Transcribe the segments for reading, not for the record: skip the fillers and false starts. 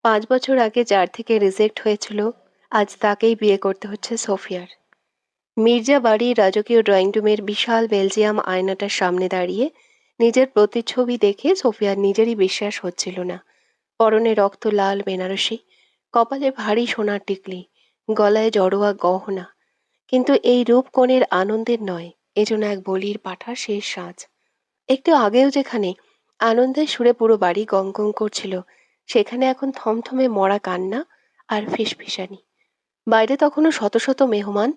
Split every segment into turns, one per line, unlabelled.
5 বছর আগে যার থেকে রিজেক্ট হয়েছিল, আজ তাকেই বিয়ে করতে হচ্ছে সোফিয়ার। মির্জা বাড়ির রাজকীয় ড্রয়িং রুমের বিশাল বেলজিয়াম আয়নাটার সামনে দাঁড়িয়ে নিজের প্রতিচ্ছবি দেখে সোফিয়ার নিজেরই বিশ্বাস হচ্ছিল না। পরনে রক্ত লাল বেনারসি, কপালে ভারী সোনার টিকলি, গলায় জড়োয়া গহনা। কিন্তু এই রূপকণের আনন্দের নয়, এজন্য এক বলির পাঁঠার শেষ সাজ। একটু আগেও যেখানে আনন্দের সুরে পুরো বাড়ি গং গং করছিল, সেখানে এখন থমথমে মরা কান্না আর ফিসফিসানি। বাইরে তখনও শত শত মেহমান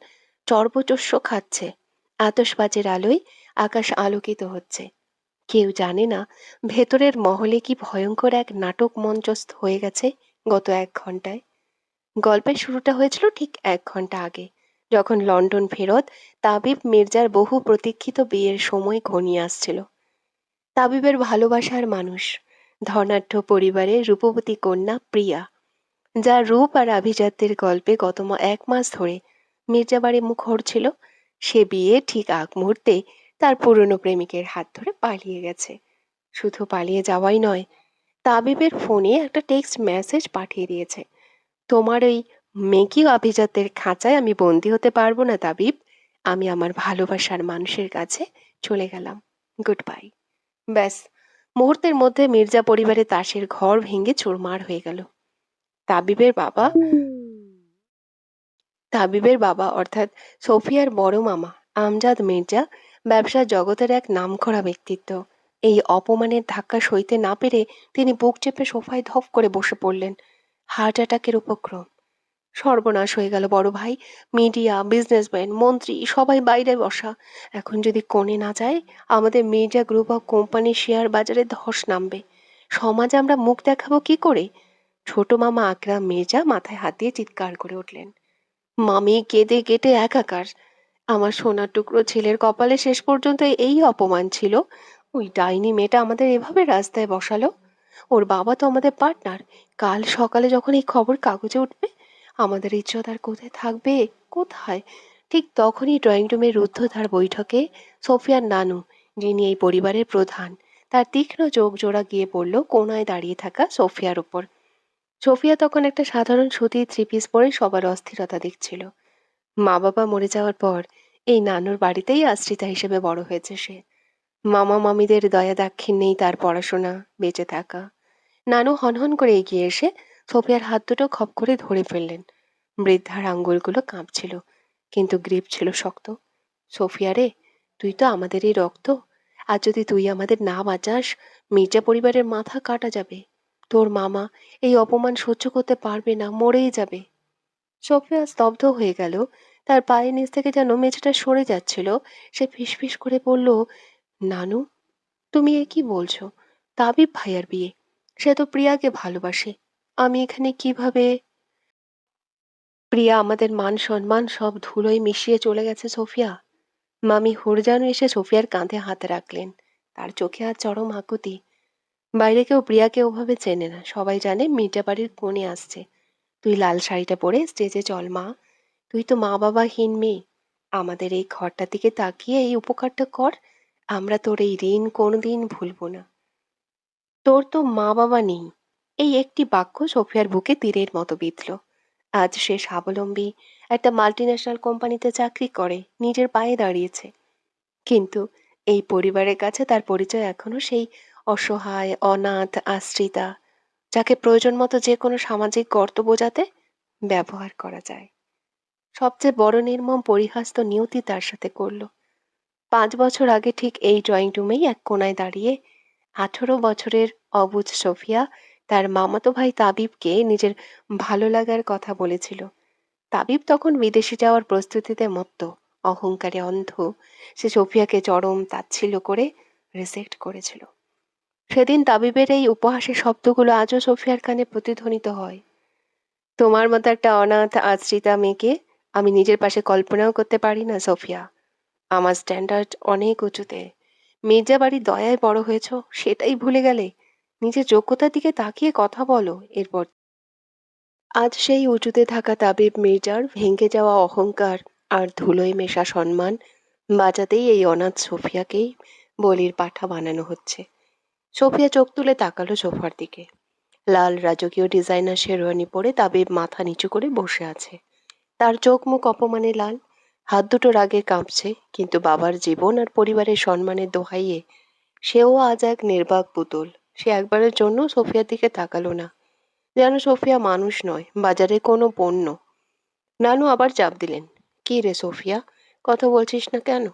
চর্বচস্য খাচ্ছে, আতশবাজির আলোয় আকাশ আলোকিত হচ্ছে। কেউ জানে না ভেতরের মহলে কি ভয়ঙ্কর এক নাটক মঞ্চস্থ হয়ে গেছে গত 1 ঘন্টায়। গল্পের শুরুটা হয়েছিল ঠিক 1 ঘন্টা আগে, যখন লন্ডন ফেরত তাবিব মির্জার বহু প্রতীক্ষিত বিয়ের সময় ঘনিয়ে আসছিল। তাবিবের ভালোবাসার মানুষ, ধনাঢ্য পরিবারের রূপবতী কন্যা প্রিয়া, যার রূপ আর আভিজাত্যের গল্পে গত 1 মাস ধরে মির্জাবাড়ি মুখর ছিল, সে বিয়ে ঠিক আগ মুহূর্তে তার পুরনো প্রেমিকের হাত ধরে পালিয়ে গেছে। শুধু পালিয়ে যাওয়াই নয়, তাবিবের ফোনে একটা টেক্সট মেসেজ পাঠিয়ে দিয়েছে, তোমার ওই মেকি আভিজাত্যের খাঁচায় আমি বন্দি হতে পারবো না তাবিব। আমি আমার ভালোবাসার মানুষের কাছে চলে গেলাম। Good bye. ব্যাস, মুহূর্তের মধ্যে মির্জা পরিবারের তাসের ঘর ভেঙে চুরমার হয়ে গেল। তাবিবের বাবা তাবিবের বাবা অর্থাৎ সোফিয়ার বড় মামা আমজাদ মির্জা ব্যবসার জগতের এক নামকরা ব্যক্তিত্ব। এই অপমানের ধাক্কা সইতে না পেরে তিনি বুক চেপে সোফায় ধপ করে বসে পড়লেন। হার্ট অ্যাটাকের উপক্রম। সর্বনাশ হয়ে গেল বড় ভাই। মিডিয়া, বিজনেসম্যান, মন্ত্রী সবাই বাইরে বসা। এখন যদি কোণে না যায়, আমাদের মির্জা গ্রুপ অফ কোম্পানির শেয়ার বাজারে ধস নামবে। সমাজে আমরা মুখ দেখাবো কি করে? ছোট মামা আকরাম মির্জা মাথায় হাত দিয়ে চিৎকার করে উঠলেন। মামি কেঁদে কেটে একাকার। আমার সোনার টুকরো ছেলের কপালে শেষ পর্যন্ত এই অপমান ছিল। ওই ডাইনি মেয়েটা আমাদের এভাবে রাস্তায় বসালো। ওর বাবা তো আমাদের পার্টনার। কাল সকালে যখন এই খবর কাগজে উঠবে, আমাদের ইজ্জত আর কোথায় থাকবে? কোথায়? ঠিক তখনই ড্রয়িং রুমের রুদ্ধদ্বার বৈঠকে সোফিয়ার নানু, যিনি এই পরিবারের প্রধান, তার তীক্ষ্ণ চোখ জোড়া গিয়ে পড়ল কোনায় দাঁড়িয়ে থাকা সোফিয়ার উপর। সোফিয়া তখন একটা সাধারণ সুতির থ্রি পিস পরে সবার অস্থিরতা দেখছিল। মা বাবা মরে যাওয়ার পর এই নানুর বাড়িতেই আশ্রিতা হিসেবে বড় হয়েছে সে। মামা মামিদের দয়া দাক্ষিণ্যেই তার পড়াশোনা, বেঁচে থাকা। নানু হনহন করে এগিয়ে এসে সোফিয়ার হাত দুটো খপ করে ধরে ফেললেন। বৃদ্ধার আঙ্গুলগুলো কাঁপছিল, কিন্তু গ্রিপ ছিল শক্ত। সোফিয়া রে, তুই তো আমাদেরই রক্ত। আর যদি তুই আমাদের না বাঁচাস, মির্জা পরিবারের মাথা কাটা যাবে। তোর মামা এই অপমান সহ্য করতে পারবে না, মরেই যাবে। সোফিয়া স্তব্ধ হয়ে গেল। তার পায়ের নিচ থেকে যেন মেঝেটা সরে যাচ্ছিল। সে ফিসফিস করে বলল, নানু, তুমি এ কি বলছো? তাবিব ভাইয়ার বিয়ে, সে তো প্রিয়াকে ভালোবাসে। আমি এখানে কিভাবে? প্রিয়া আমাদের মান সম্মান সব ধুলোয় মিশিয়ে চলে গেছে সোফিয়া। মামি হুরজানু এসে সোফিয়ার কাঁধে হাত রাখলেন। তার চোখে আজ চরম আকুতি। বাইরে কেউ প্রিয়াকে ওভাবে চেনে না, সবাই জানে মির্জা বাড়ির কোণে আসছে। তুই লাল শাড়িটা পরে স্টেজে চল মা। তুই তো মা বাবাহীন মেয়ে। আমাদের এই ঘরটার দিকে তাকিয়ে এই উপকারটা কর। আমরা তোর এই ঋণ কোনোদিন ভুলবো না। তোর তো মা বাবা নেই। এই একটি বাক্য সোফিয়ার বুকে তীরের মতো বিঁধল। আজ সে স্বাবলম্বী, একটা মাল্টিন্যাশনাল কোম্পানিতে চাকরি করে, নিজের পায়ে দাঁড়িয়েছে। কিন্তু এই পরিবারের কাছে তার পরিচয় এখনো সেই অসহায়, অনাথ, আশ্রিতা, যাকে প্রয়োজন মতো যে কোনো সামাজিক গর্ত বোঝাতে ব্যবহার করা যায়। সবচেয়ে বড় নির্মম পরিহাস তো নিয়তি তার সাথে করল। 5 বছর আগে ঠিক এই ড্রয়িং রুমেই এক কোনায় দাঁড়িয়ে 18 বছরের অবুঝ সোফিয়া তার মামাতো ভাই তাবিবকে নিজের ভালো লাগার কথা বলেছিল। তাবিব তখন বিদেশে যাওয়ার প্রস্তুতিতে মত্ত, অহংকারে অন্ধ। সে সোফিয়াকে চরম তাচ্ছিল্য করে রিজেক্ট করেছিল। সেদিন তাবিবের এই উপহাসের শব্দগুলো আজও সোফিয়ার কানে প্রতিধ্বনিত হয়। তোমার মতো একটা অনাথ আশ্রিতা মেয়েকে আমি নিজের পাশে কল্পনাও করতে পারি না সোফিয়া। আমার স্ট্যান্ডার্ড অনেক উঁচুতে। মির্জা বাড়ির দয়ায় বড় হয়েছ, সেটাই ভুলে গেলে? নিজের যোগ্যতার দিকে তাকিয়ে কথা বলো। এরপর আজ সেই উঁচুতে থাকা তাবিব মির্জার ভেঙে যাওয়া অহংকার আর ধুলোয় মেশা সম্মান বাঁচাতেই এই অনাথ সোফিয়াকেই বলির পাঁঠা বানানো হচ্ছে। সোফিয়া চোখ তুলে তাকালো সোফার দিকে। লাল রাজকীয় ডিজাইনার শেরওয়ানি পরে তাবিব মাথা নিচু করে বসে আছে। তার চোখ মুখ অপমানে লাল, হাত দুটো রাগে কাঁপছে, কিন্তু বাবার জীবন আর পরিবারের সম্মানের দোহাইয়ে সেও আজ এক নির্বাক পুতুল। সে একবারের জন্য সোফিয়ার দিকে তাকালো না, যেন সোফিয়া মানুষ নয়, বাজারে কোনো পণ্য। নানু আবার চাপ দিলেন, কি রে সোফিয়া, কথা বলছিস না কেন?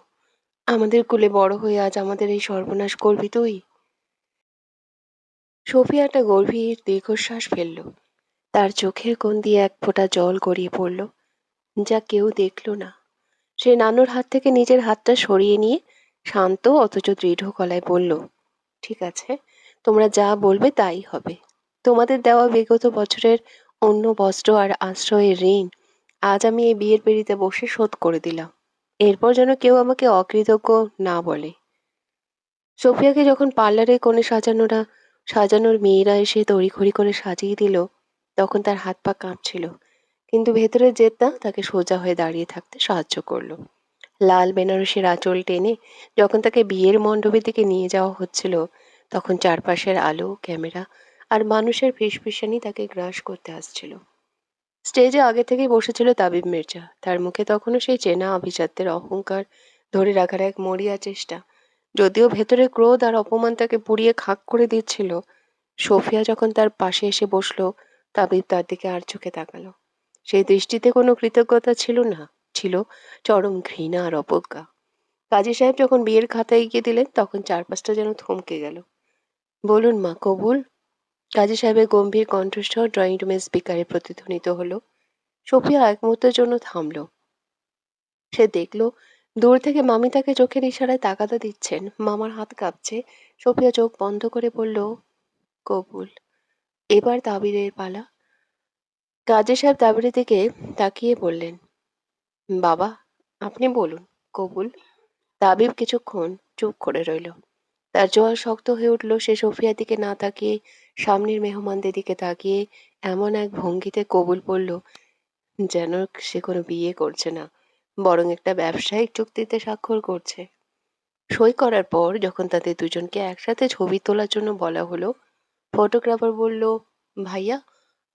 আমাদের কুলে বড় হয়ে আজ আমাদের এই সর্বনাশ করবি তুই? সোফিয়া একটা গভীর দীর্ঘশ্বাস ফেলল। তার চোখের কোণ দিয়ে এক ফোঁটা জল গড়িয়ে পড়ল, যা কেউ দেখল না। সে নানুর হাত থেকে নিজের হাতটা সরিয়ে নিয়ে শান্ত অথচ দৃঢ় গলায় বলল, ঠিক আছে, তোমরা যা বলবে তাই হবে। তোমাদের দেওয়া বিগত বছরের অন্য বস্ত্র আর আশ্রয়ের ঋণ আজ আমি এই বিয়ের পিঁড়িতে বসে শোধ করে দিলাম। এরপর যেন কেউ আমাকে অকৃতজ্ঞ না বলে। সোফিয়াকে যখন পার্লারে কোণে সাজানোর মেয়েরা এসে তড়িঘড়ি করে সাজিয়ে দিল, তখন তার হাত পা কাঁপছিল, কিন্তু ভেতরের জেদটা তাকে সোজা হয়ে দাঁড়িয়ে থাকতে সাহায্য করলো। লাল বেনারসির আঁচল টেনে যখন তাকে বিয়ের মণ্ডপের দিকে নিয়ে যাওয়া হচ্ছিল, তখন চারপাশের আলো, ক্যামেরা আর মানুষের ফিসফিসানি তাকে গ্রাস করতে আসছিল। স্টেজে আগে থেকেই বসেছিল তাবিব মির্জা। তার মুখে তখনও সেই চেনা আভিজাত্যের অহংকার ধরে রাখার এক মরিয়া চেষ্টা, যদিও ভেতরে ক্রোধ আর অপমান তাকে পুড়িয়ে খাক করে দিচ্ছিল। সোফিয়া যখন তার পাশে এসে বসলো, তাবিব তার দিকে আর চোখে তাকালো। সেই দৃষ্টিতে কোনো কৃতজ্ঞতা ছিল না, ছিল চরম ঘৃণা আর অবজ্ঞা। কাজী সাহেব যখন বিয়ের খাতা এগিয়ে দিলেন, তখন চারপাশটা যেন থমকে গেল। বলুন মা, কবুল। কাজী সাহেবের গম্ভীর কণ্ঠস্বর ড্রয়িং রুমের স্পিকারে প্রতিধ্বনিত হলো। সোফিয়া এক মুহূর্তের জন্য থামল। সে দেখল দূর থেকে মামি তাকে চোখের ইশারায় তাগাদা দিচ্ছেন। মামার হাত কাঁপছে। সোফিয়া চোখ বন্ধ করে বলল, কবুল। এবার তাবিরের পালা। কাজী সাহেব তাবিরের দিকে তাকিয়ে বললেন, বাবা, আপনি বলুন, কবুল। তাবিব কিছুক্ষণ চুপ করে রইল। তার জোয়ার শক্ত হয়ে উঠল। সে সোফিয়ার দিকে না তাকিয়ে সামনের মেহমানদের দিকে তাকিয়ে এমন এক ভঙ্গিতে কবুল বলল, যেন সে কোনো বিয়ে করছে না, বরং একটা ব্যবসায়িক চুক্তিতে স্বাক্ষর করছে। সই করার পর যখন তাদের দুজনকে একসাথে ছবি তোলার জন্য বলা হলো, ফটোগ্রাফার বলল, ভাইয়া,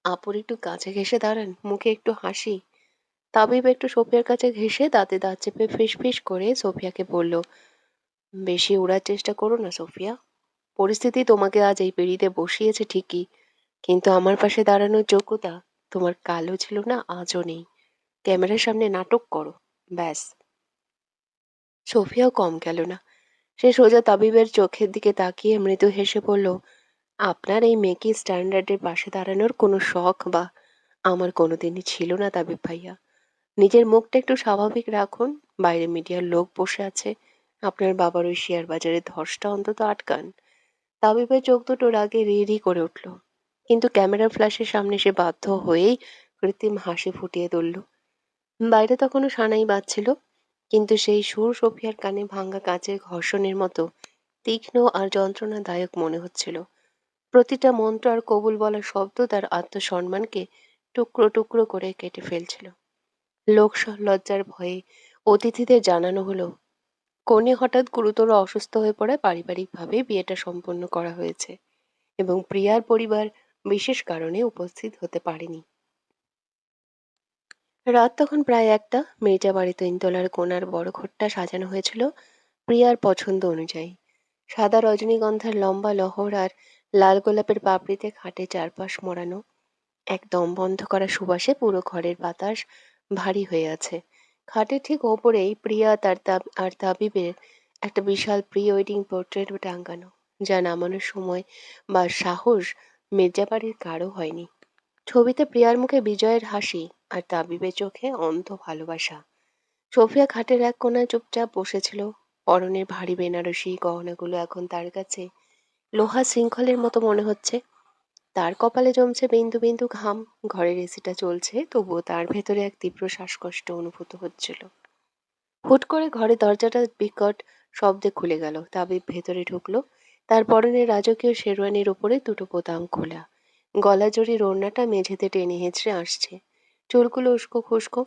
আপুর একটু কাছে ঘেঁষে দাঁড়ান, মুখে একটু হাসি। তাবিব একটু সোফিয়ার কাছে ঘেঁষে দাঁতে দাঁত চেপে ফিস ফিস করে সোফিয়াকে বলল, বেশি উড়ার চেষ্টা করো না সোফিয়া। পরিস্থিতি তোমাকে আজ এই পিঁড়িতে বসিয়েছে ঠিকই, কিন্তু আমার পাশে দাঁড়ানোর যোগ্যতা তোমার কালও ছিল না, আজও নেই। ক্যামেরার সামনে নাটক করো, ব্যাস। সোফিয়াও কম গেল না। সে সোজা তাবিবের চোখের দিকে তাকিয়ে মৃদু হেসে বলল, আপনার এই মেকি স্ট্যান্ডার্ডের পাশে দাঁড়ানোর কোনো শখ বা আমার কোনোদিনই ছিল না তাবিব ভাইয়া। নিজের মুখটা একটু স্বাভাবিক রাখুন। বাইরে মিডিয়ার লোক বসে আছে। আপনার বাবার ওই শেয়ার বাজারের ধসটা অন্তত আটকান। তাবিবের চোখ দুটো রাগে রি রি করে উঠল, কিন্তু ক্যামেরার ফ্ল্যাশের সামনে সে বাধ্য হয়েই কৃত্রিম হাসি ফুটিয়ে তুলল। বাইরে তখনও সানাই বাজছিল, কিন্তু সেই সুর সোফিয়ার কানে ভাঙা কাঁচের ঘর্ষণের মতো তীক্ষ্ণ আর যন্ত্রণাদায়ক মনে হচ্ছিল। প্রতিটা মন্ত্র আর কবুল বলা শব্দ তার আত্মসম্মানকে টুকরো টুকরো করে কেটে ফেলছিল। লোক লজ্জার ভয়ে অতিথিদের জানানো হলো, কনে হঠাৎ গুরুতর অসুস্থ হয়ে পড়ায় পারিবারিকভাবে বিয়েটা সম্পন্ন করা হয়েছে এবং প্রিয়ার পরিবার বিশেষ কারণে উপস্থিত হতে পারেনি। রাত তখন প্রায় 1টা। মির্জা বাড়ি 3 তলার কোণার বড় ঘরটা সাজানো হয়েছিল প্রিয়ার পছন্দ অনুযায়ী। সাদা রজনীগন্ধার লম্বা লহর আর লাল গোলাপের পাপড়িতে খাটে চারপাশ মোড়ানো। এক দম বন্ধ করা সুবাসে পুরো ঘরের বাতাস ভারী হয়ে আছে। খাটের ঠিক ওপরেই প্রিয়া আর তাবিবের একটা বিশাল প্রি ওয়েডিং পোর্ট্রেট টাঙ্গানো, যা নামানোর সময় বা সাহস মির্জাবাড়ির কারো হয়নি। ছবিতে প্রিয়ার মুখে বিজয়ের হাসি আর তাবিবের চোখে অন্ধ ভালোবাসা। সোফিয়া খাটের এক কোণায় চুপচাপ বসেছিল। পরনের ভারী বেনারসি গহনাগুলো এখন তার কাছে লোহা শৃঙ্খলের মতো মনে হচ্ছে। তার কপালে জমছে বিন্দু বিন্দু ঘাম। ঘরের এসিটা চলছে, তবুও তার ভেতরে এক তীব্র শ্বাসকষ্ট অনুভূত হচ্ছিল। হুট করে ঘরে দরজাটা বিকট শব্দে খুলে গেল। তাবিব ভেতরে ঢুকলো। তার পরনের রাজকীয় শেরওয়ানির উপরে দুটো বোতাম খোলা, গলা জড়ির ওড়নাটা মেঝেতে টেনে হেঁচড়ে আসছে। চুলগুলো উস্কো খুস্কো।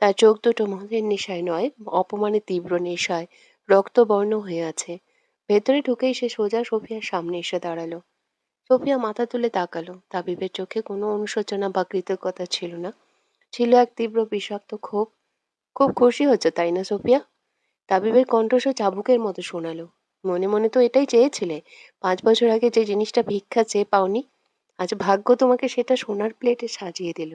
তার চোখ দুটো মদের নেশায় নয়, অপমানের তীব্র নেশায় রক্তবর্ণ হয়ে আছে। ভেতরে ঢুকেই সে সোজা সোফিয়ার সামনে এসে দাঁড়ালো। সোফিয়া মাথা তুলে তাকালো। তাবিবের চোখে কোনো অনুশোচনা বা কৃতজ্ঞতা ছিল না, ছিল এক তীব্র বিষাক্ত ক্ষোভ। খুব খুশি হচ্ছে তাই না সোফিয়া? তাবিবের কণ্ঠস্বর চাবুকের মতো শোনালো। মনে মনে তো এটাই চেয়েছিলে। 5 বছর আগে যে জিনিসটা ভিক্ষা চেয়ে পাওনি, আজ ভাগ্য তোমাকে সেটা সোনার প্লেটে সাজিয়ে দিল।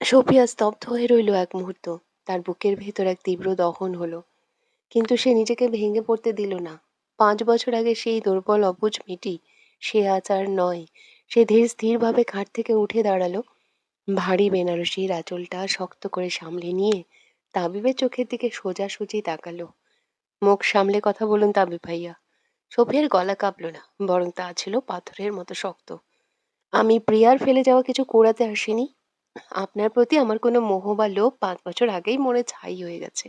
সোফিয়া স্তব্ধ হয়ে রইল এক মুহূর্ত। তার বুকের ভেতর এক তীব্র দহন হলো, কিন্তু সে নিজেকে ভেঙে পড়তে দিল না। 5 বছর আগে সেই দুর্বল অবুঝ মেয়েটি, সে আজ আর নয়। সে ধীর স্থিরভাবে খাট থেকে উঠে দাঁড়ালো, ভারী বেনারসির আঁচলটা শক্ত করে সামলে নিয়ে তাবিবের চোখের দিকে সোজাসুজি তাকালো। মুখ সামলে কথা বলুন তাবিব ভাইয়া। সোফিয়ার গলা কাঁপল না, বরং তা ছিল পাথরের মতো শক্ত। আমি প্রিয়ার ফেলে যাওয়া কিছু কুড়াতে আসিনি। আপনার প্রতি আমার কোনো মোহ বা লোভ 5 বছর আগেই মরে ছাই হয়ে গেছে।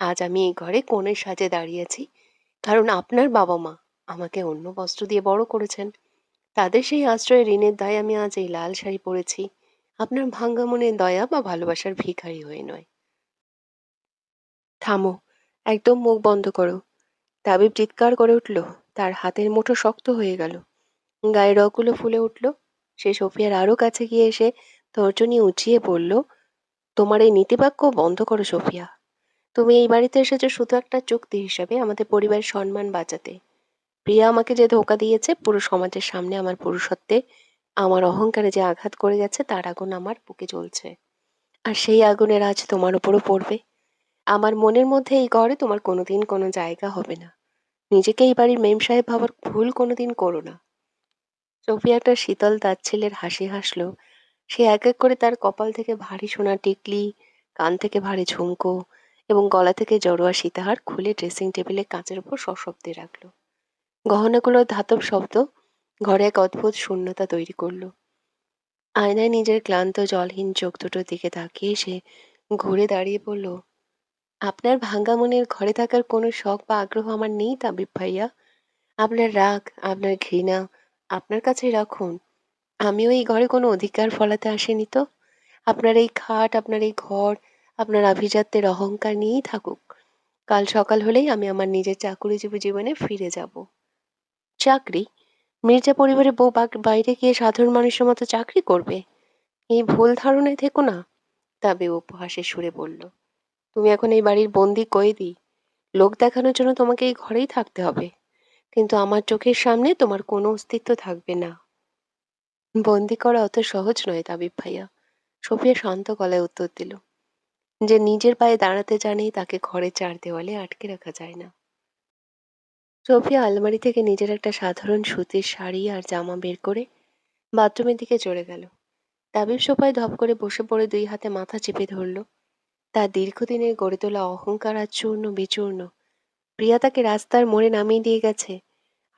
আজ আমি এই ঘরে কনের সাজে দাঁড়িয়েছি কারণ আপনার বাবা মা আমাকে অন্য বস্ত্র দিয়ে বড় করেছেন। তাদের সেই আশ্রয়ের ঋণের দায়ে আমি আজ এই লাল শাড়ি পরেছি, আপনার ভাঙ্গা মনের দয়া বা ভালোবাসার ভিখারি হয়ে নয়। থামো, একদম মুখ বন্ধ করো। তাবিব চিৎকার করে উঠল। তার হাতের মুঠো শক্ত হয়ে গেল, গায়ের রগগুলো ফুলে উঠল। সে সোফিয়ার আরো কাছে গিয়ে এসে তর্জনী উঁচিয়ে বলল, তোমার এই নীতিবাক্য বন্ধ করো সোফিয়া। তুমি এই বাড়িতে এসেছো শুধু একটা চুক্তি হিসাবে, আমাদের পরিবারের সম্মান বাঁচাতে। প্রিয়া আমাকে যে ধোঁকা দিয়েছে, পুরো সমাজের সামনে আমার পুরুষত্বে, আমার অহংকারে যে আঘাত করে গেছে, তার আগুন আমার বুকে জ্বলছে। আর সেই আগুনের আজ তোমার উপরও পড়বে। আমার মনের মধ্যে এই ঘরে তোমার কোনোদিন কোনো জায়গা হবে না। নিজেকে এই বাড়ির মেম সাহেব ভাবার ভুল কোনোদিন করো না। সোফিয়া একটা শীতল তাচ্ছিল্যের হাসি হাসলো। সে এক এক করে তার কপাল থেকে ভারী সোনার টিকলি, কান থেকে ভারী ঝুমকো এবং গলা থেকে জড়োয়া সীতাহার খুলে ড্রেসিং টেবিলে কাঁচের উপর সশব্দে রাখলো। গহনাগুলোর ধাতব শব্দ ঘরে এক অদ্ভুত শূন্যতা তৈরি করলো। আয়নায় নিজের ক্লান্ত জলহীন চোখ দুটোর দিকে তাকিয়ে সে ঘুরে দাঁড়িয়ে বলল, আপনার ভাঙ্গা মনের ঘরে থাকার কোনো শখ বা আগ্রহ আমার নেই তাবিব ভাইয়া। আপনার রাগ, আপনার ঘৃণা আপনার কাছেই রাখুন। আমিও এই ঘরে কোনো অধিকার ফলাতে আসিনি তো। আপনার এই খাট, আপনার এই ঘর, আপনার আভিজাত্যের অহংকার নিয়েই থাকুক। কাল সকাল হলেই আমি আমার নিজের চাকুরিজীবী জীবনে ফিরে যাব। চাকরি? মির্জা পরিবারের বউ বাইরে গিয়ে সাধারণ মানুষের মতো চাকরি করবে? এই ভুল ধারণায় থেকো না। তবে উপহাসের সুরে বলল, তুমি এখন এই বাড়ির বন্দি কয়েদি। লোক দেখানোর জন্য তোমাকে এই ঘরেই থাকতে হবে, কিন্তু আমার চোখের সামনে তোমার কোনো অস্তিত্ব থাকবে না। বন্দি করা অত সহজ নয় তাবিব ভাইয়া। সোফিয়া শান্ত গলায় উত্তর দিল, যে নিজের পায়ে দাঁড়াতে জানে তাকে ঘরের চার দেওয়ালে আটকে রাখা যায় না। সোফিয়া আলমারি থেকে নিজের একটা সাধারণ সুতির শাড়ি আর জামা বের করে বাথরুমের দিকে চলে গেল। তাবিব সোফায় ধপ করে বসে পড়ে 2 হাতে মাথা চেপে ধরল। তার দীর্ঘদিনের গড়ে তোলা অহংকার আজ চূর্ণ বিচূর্ণ। প্রিয়া তাকে রাস্তার মোড়ে নামিয়ে দিয়ে গেছে,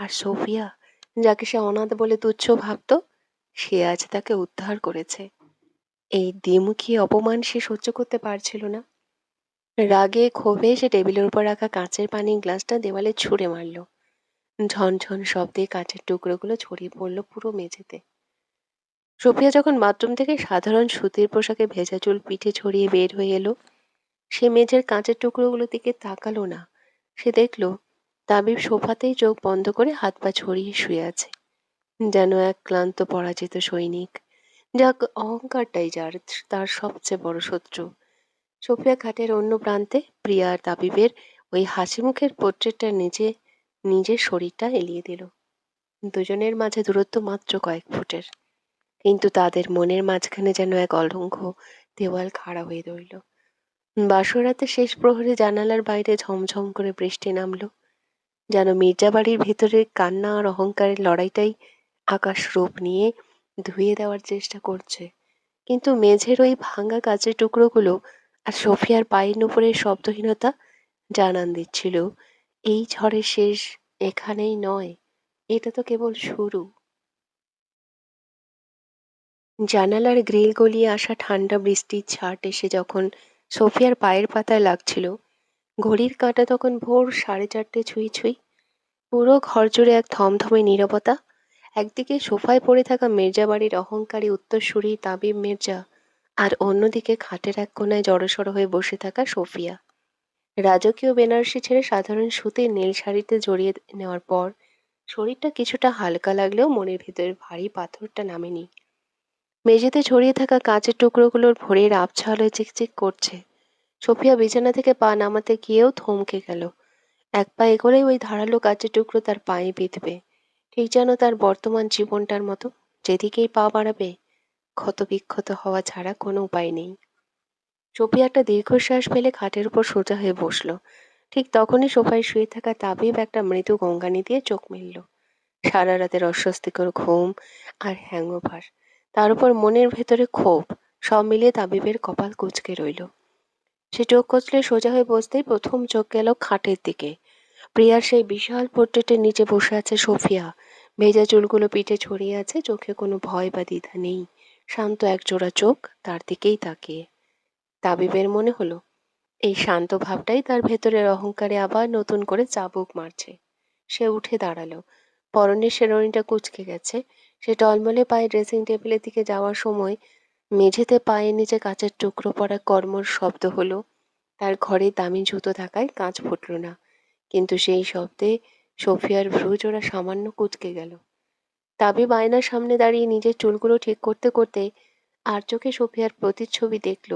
আর সোফিয়া, যাকে সে অনাথ বলে তুচ্ছ ভাবত, সে আজ তাকে উদ্ধার করেছে। এই দ্বিমুখী অপমান সে সহ্য করতে পারছিল না। রাগে ক্ষোভে সে টেবিলের উপর রাখা কাঁচের পানির গ্লাসটা দেওয়ালে ছুঁড়ে মারল। ঝনঝন শব্দে কাঁচের টুকরোগুলো ছড়িয়ে পড়ল পুরো মেঝেতে। সোফিয়া যখন বাথরুম থেকে সাধারণ সুতির পোশাকে ভেজা চুল পিঠে ছড়িয়ে বের হয়ে এলো, সে মেঝের কাঁচের টুকরোগুলোর দিকে তাকালো না। সে দেখল তাবিব সোফাতেই চোখ বন্ধ করে হাত পা ছড়িয়ে শুয়ে আছে, যেন এক ক্লান্ত পরাজিত সৈনিক। যাক, অহংকারটাই তার সবচেয়ে বড় শত্রু। সোফিয়া খাটের অন্য প্রান্তে প্রিয়া আর তাবিবের ওই হাসি মুখের পোর্ট্রেটটার নিচে নিজের শরীরটা এলিয়ে দিল। দুজনের মাঝে দূরত্ব মাত্র কয়েক ফুটের, কিন্তু তাদের মনের মাঝখানে যেন এক অলংঘ দেওয়াল খাড়া হয়ে রইল। বাসরাতে শেষ প্রহরে জানালার বাইরে ঝমঝম করে বৃষ্টি নামলো, যেন মির্জা বাড়ির ভেতরে কান্না আর অহংকারের লড়াইটাই আকাশ রূপ নিয়ে ধুয়ে দেওয়ার চেষ্টা করছে। কিন্তু মেঝের ওই ভাঙা কাচের টুকরোগুলো আর সোফিয়ার পায়ের নুপুরের শব্দহীনতা জানান দিচ্ছিল, এই ঝড়ের শেষ এখানেই নয়, এটা তো কেবল শুরু। জানালার গ্রিল গলিয়ে আসা ঠান্ডা বৃষ্টির ছাট এসে যখন সোফিয়ার পায়ের পাতায় লাগছিল, ঘড়ির কাঁটা তখন ভোর 4:30 ছুঁই ছুঁই। পুরো ঘর জুড়ে এক থমথমে নীরবতা। একদিকে সোফায় পড়ে থাকা মির্জা বাড়ির অহংকারী উত্তরসূরি তাবিব মির্জা, আর অন্যদিকে খাটের এক কোনায় জড়সড় হয়ে বসে থাকা সোফিয়া। রাজকীয় বেনারসি ছেড়ে সাধারণ সুতির নীল শাড়িতে জড়িয়ে নেওয়ার পর শরীরটা কিছুটা হালকা লাগলেও মনের ভেতরে ভারী পাথরটা নামেনি। মেঝেতে ছড়িয়ে থাকা কাঁচের টুকরোগুলোর ভোরের আবছা আলোয় চিকচিক করছে। সোফিয়া বিছানা থেকে পা নামাতে গিয়েও থমকে গেল। এক পা এগোলেই ওই ধারালো কাঁচের টুকরো তার পায়ে বিঁধবে, ঠিক যেন তার বর্তমান জীবনটার মতো। যেদিকেই পা বাড়াবে, ক্ষত বিক্ষত হওয়া ছাড়া কোনো উপায় নেই। সোফিয়া একটা দীর্ঘশ্বাস ফেলে খাটের উপর সোজা হয়ে বসলো। ঠিক তখনই সোফায় শুয়ে থাকা তাবিব একটা মৃদু গঙ্গানি দিয়ে চোখ মেলল। সারা রাতের অস্বস্তিকর ঘুম আর হ্যাংওভার, তার উপর মনের ভেতরে ক্ষোভ, সব মিলিয়ে তাবিবের কপাল কুঁচকে রইল। সে চোখ কচলে সোজা হয়ে বসতেই প্রথম চোখ গেল খাটের দিকে। প্রিয়ার সেই বিশাল পোর্ট্রেটের নিচে বসে আছে সোফিয়া। ভেজা চুলগুলো পিঠে ছড়িয়ে আছে, চোখে কোনো ভয় বা দ্বিধা নেই। শান্ত একজোড়া চোখ তার দিকেই তাকিয়ে। তাবিবের মনে হলো এই শান্ত ভাবটাই তার ভেতরের অহংকারে আবার নতুন করে চাবুক মারছে। সে উঠে দাঁড়ালো। পরনের শেরওয়ানিটা কুঁচকে গেছে। সে টলমলে পায়ে ড্রেসিং টেবিলের দিকে যাওয়ার সময় মেঝেতে পায়ের নিচে কাঁচের টুকরো পড়া কর্মর শব্দ হলো। তার ঘরে দামি জুতো থাকায় কাঁচ ফুটল না, কিন্তু সেই শব্দে সোফিয়ার ভ্রুজোড়া সামান্য কুঁচকে গেল। তাবিব আয়নার সামনে দাঁড়িয়ে নিজের চুলগুলো ঠিক করতে করতে আর চোখে সোফিয়ার প্রতিচ্ছবি দেখল।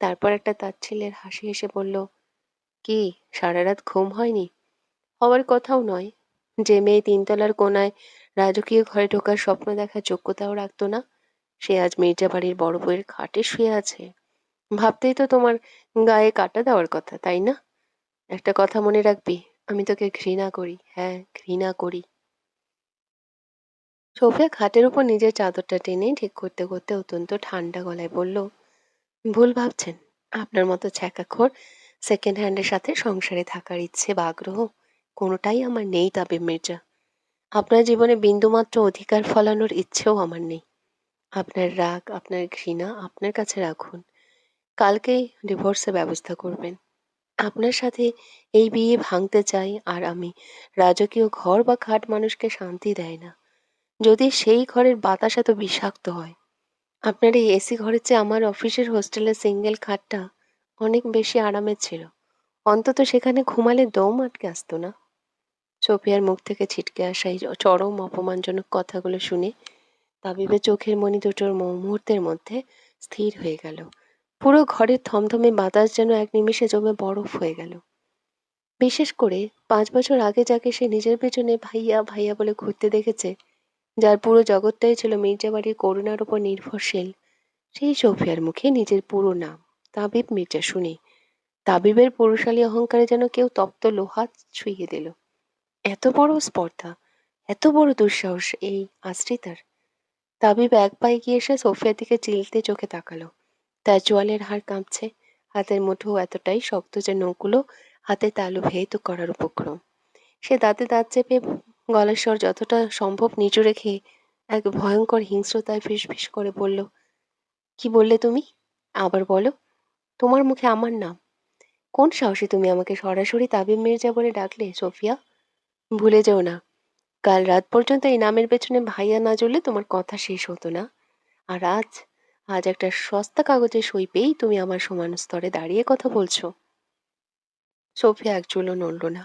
তারপর একটা তাচ্ছিল্যের হাসি হেসে বলল, কি, সারা রাত ঘুম হয়নি? হওয়ার কথাও নয়। যে মেয়ে তিনতলার কোনায় রাজকীয় ঘরে ঢোকার স্বপ্ন দেখার যোগ্যতাও রাখতো না, সে আজ মির্জাবাড়ির বড় বউয়ের খাটে শুয়ে আছে। ভাবতেই তো তোমার গায়ে কাঁটা দেওয়ার কথা, তাই না? একটা কথা মনে রাখবি, আমি তোকে ঘৃণা করি, হ্যাঁ ঘৃণা করি। সোফিয়া খাটের উপর নিজের চাদরটা টেনে ঠিক করতে করতে অত্যন্ত ঠান্ডা গলায় বলল, ভুল ভাবছেন। আপনার মতো ছ্যাঁকাখোর সেকেন্ড হ্যান্ডের সাথে সংসারে থাকার ইচ্ছে বা আগ্রহ কোনোটাই আমার নেই তাবিব মির্জা। আপনার জীবনে বিন্দুমাত্র অধিকার ফলানোর ইচ্ছেও আমার নেই। আপনার রাগ, আপনার ঘৃণা আপনার কাছে রাখুন। কালকেই ডিভোর্সের ব্যবস্থা করবেন। আপনার সাথে এই বিয়ে ভাঙতে চাই, আর আমি রাজকীয় ঘর বা খাট মানুষকে শান্তি দেয় না, যদি সেই ঘরের বাতাস এত বিষাক্ত হয়। আপনার এই এসি ঘরের চেয়ে আমার অফিসের হোস্টেলের সিঙ্গেল খাটটা অনেক বেশি আরামের ছিল। অন্তত সেখানে ঘুমালে দম আটকে আসতো না। সোফিয়ার মুখ থেকে ছিটকে আসা এই চরম অপমানজনক কথাগুলো শুনে তাবিবের চোখের মণি দুটোর মুহূর্তের মধ্যে স্থির হয়ে গেল। পুরো ঘরের থমথমে বাতাস যেন এক নিমেষে জমে বরফ হয়ে গেল। বিশেষ করে 5 বছর আগে যাকে সে নিজের পেছনে ভাইয়া ভাইয়া বলে ঘুরতে দেখেছে, যার পুরো জগৎটাই ছিল মির্জা বাড়ির করুণার উপর নির্ভরশীল, সেই সোফিয়ার মুখে নিজের পুরো নাম তাবিব মির্জা শুনে তাবিবের পুরুষালী অহংকারে যেন কেউ তপ্ত লোহা ছুঁয়ে দিল। এত বড় স্পর্ধা, এত বড় দুঃসাহস এই আশ্রিতার! তাবিব এক পায়ে গিয়ে এসে সোফিয়ার দিকে চিলতে চোখে তাকালো। তার চোয়ালের হাড় কাঁপছে, হাতের মুঠো এতটাই শক্ত যে নখগুলো হাতে তালু ভেদ করার উপক্রম। সে দাঁতে দাঁত চেপে গলার স্বর যতটা সম্ভব নিচু রেখে এক ভয়ঙ্কর হিংস্রতায় ফিসফিস করে বলল, কি বললে তুমি? আবার বলো। তোমার মুখে আমার নাম? কোন সাহসে তুমি আমাকে সরাসরি তাবিব মির্জা বলে ডাকলে সোফিয়া? ভুলে যেও না, কাল রাত পর্যন্ত এই নামের পেছনে ভাইয়া না জ্বললে তোমার কথা শেষ হতো না। আর আজ, আজ একটা সস্তা কাগজে সই পেয়েই তুমি আমার সমান স্তরে দাঁড়িয়ে কথা বলছো? সোফিয়া এক চুলও নড়ল না।